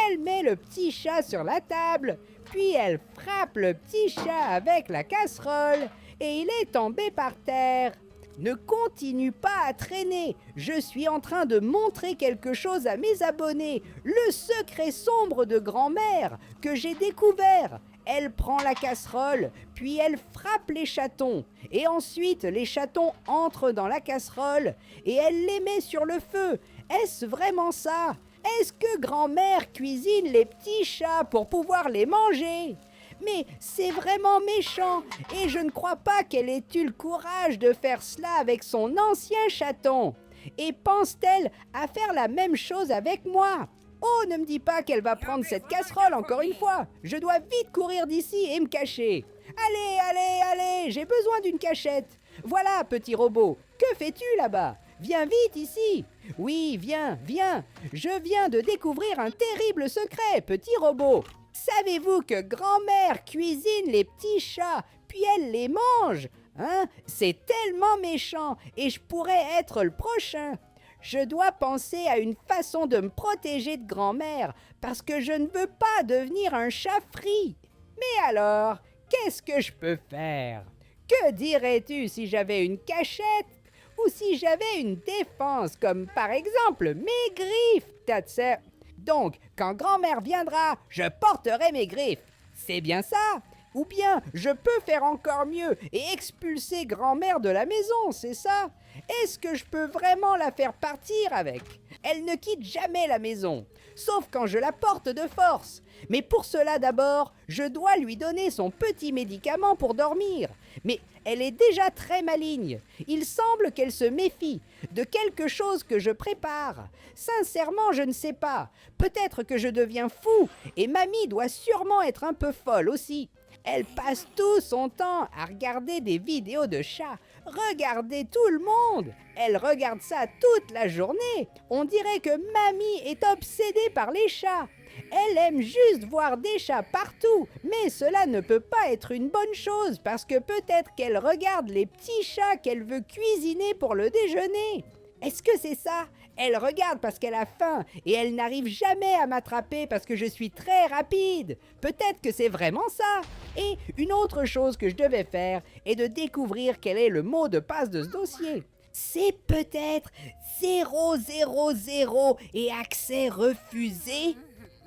Elle met le petit chat sur la table, puis elle frappe le petit chat avec la casserole et il est tombé par terre. Ne continue pas à traîner. Je suis en train de montrer quelque chose à mes abonnés. Le secret sombre de grand-mère que j'ai découvert. Elle prend la casserole, puis elle frappe les chatons. Et ensuite, les chatons entrent dans la casserole et elle les met sur le feu. Est-ce vraiment ça? Est-ce que grand-mère cuisine les petits chats pour pouvoir les manger? Mais c'est vraiment méchant et je ne crois pas qu'elle ait eu le courage de faire cela avec son ancien chaton. Et pense-t-elle à faire la même chose avec moi? Oh, ne me dis pas qu'elle va prendre cette casserole encore une fois. Je dois vite courir d'ici et me cacher. Allez, allez, allez, j'ai besoin d'une cachette. Voilà, petit robot, que fais-tu là-bas? Viens vite ici. Oui, viens, viens. Je viens de découvrir un terrible secret, petit robot. Savez-vous que grand-mère cuisine les petits chats, puis elle les mange? Hein? C'est tellement méchant et je pourrais être le prochain. Je dois penser à une façon de me protéger de grand-mère parce que je ne veux pas devenir un chat frit. Mais alors, qu'est-ce que je peux faire? Que dirais-tu si j'avais une cachette ou si j'avais une défense comme par exemple mes griffes, Tatser? Donc, quand grand-mère viendra, je porterai mes griffes. C'est bien ça? Ou bien, je peux faire encore mieux et expulser grand-mère de la maison, c'est ça? Est-ce que je peux vraiment la faire partir avec? Elle ne quitte jamais la maison, sauf quand je la porte de force. Mais pour cela d'abord, je dois lui donner son petit médicament pour dormir. Mais elle est déjà très maligne. Il semble qu'elle se méfie de quelque chose que je prépare. Sincèrement, je ne sais pas. Peut-être que je deviens fou et mamie doit sûrement être un peu folle aussi. Elle passe tout son temps à regarder des vidéos de chats. Regardez tout le monde. Elle regarde ça toute la journée. On dirait que mamie est obsédée par les chats. Elle aime juste voir des chats partout. Mais cela ne peut pas être une bonne chose parce que peut-être qu'elle regarde les petits chats qu'elle veut cuisiner pour le déjeuner. Est-ce que c'est ça? Elle regarde parce qu'elle a faim et elle n'arrive jamais à m'attraper parce que je suis très rapide. Peut-être que c'est vraiment ça. Et une autre chose que je devais faire est de découvrir quel est le mot de passe de ce dossier. C'est peut-être 000 et accès refusé.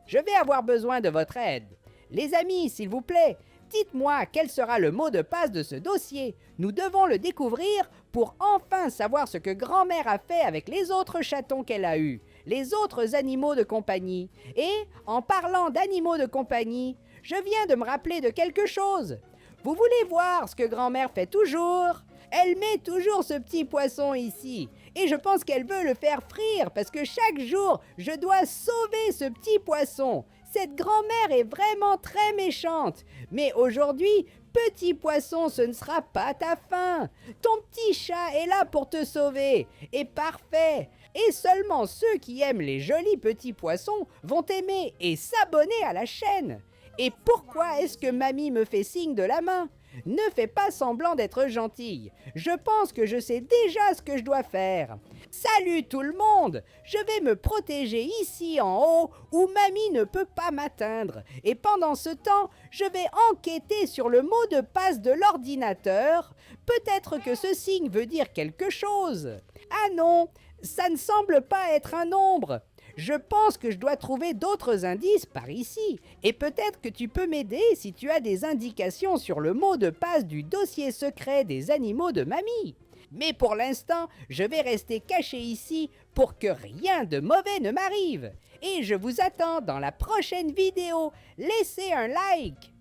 Je vais avoir besoin de votre aide. Les amis, s'il vous plaît, dites-moi quel sera le mot de passe de ce dossier. Nous devons le découvrir pour enfin savoir ce que grand-mère a fait avec les autres chatons qu'elle a eus, les autres animaux de compagnie. Et, en parlant d'animaux de compagnie, je viens de me rappeler de quelque chose. Vous voulez voir ce que grand-mère fait toujours? Elle met toujours ce petit poisson ici. Et je pense qu'elle veut le faire frire parce que chaque jour, je dois sauver ce petit poisson. Cette grand-mère est vraiment très méchante. Mais aujourd'hui, petit poisson, ce ne sera pas ta fin. Ton petit chat est là pour te sauver. Et parfait. Et seulement ceux qui aiment les jolis petits poissons vont aimer et s'abonner à la chaîne. Et pourquoi est-ce que mamie me fait signe de la main? Ne fais pas semblant d'être gentille. Je pense que je sais déjà ce que je dois faire. Salut tout le monde! Je vais me protéger ici en haut où mamie ne peut pas m'atteindre. Et pendant ce temps, je vais enquêter sur le mot de passe de l'ordinateur. Peut-être que ce signe veut dire quelque chose. Ah non, ça ne semble pas être un nombre. Je pense que je dois trouver d'autres indices par ici. Et peut-être que tu peux m'aider si tu as des indications sur le mot de passe du dossier secret des animaux de mamie. Mais pour l'instant, je vais rester caché ici pour que rien de mauvais ne m'arrive. Et je vous attends dans la prochaine vidéo. Laissez un like.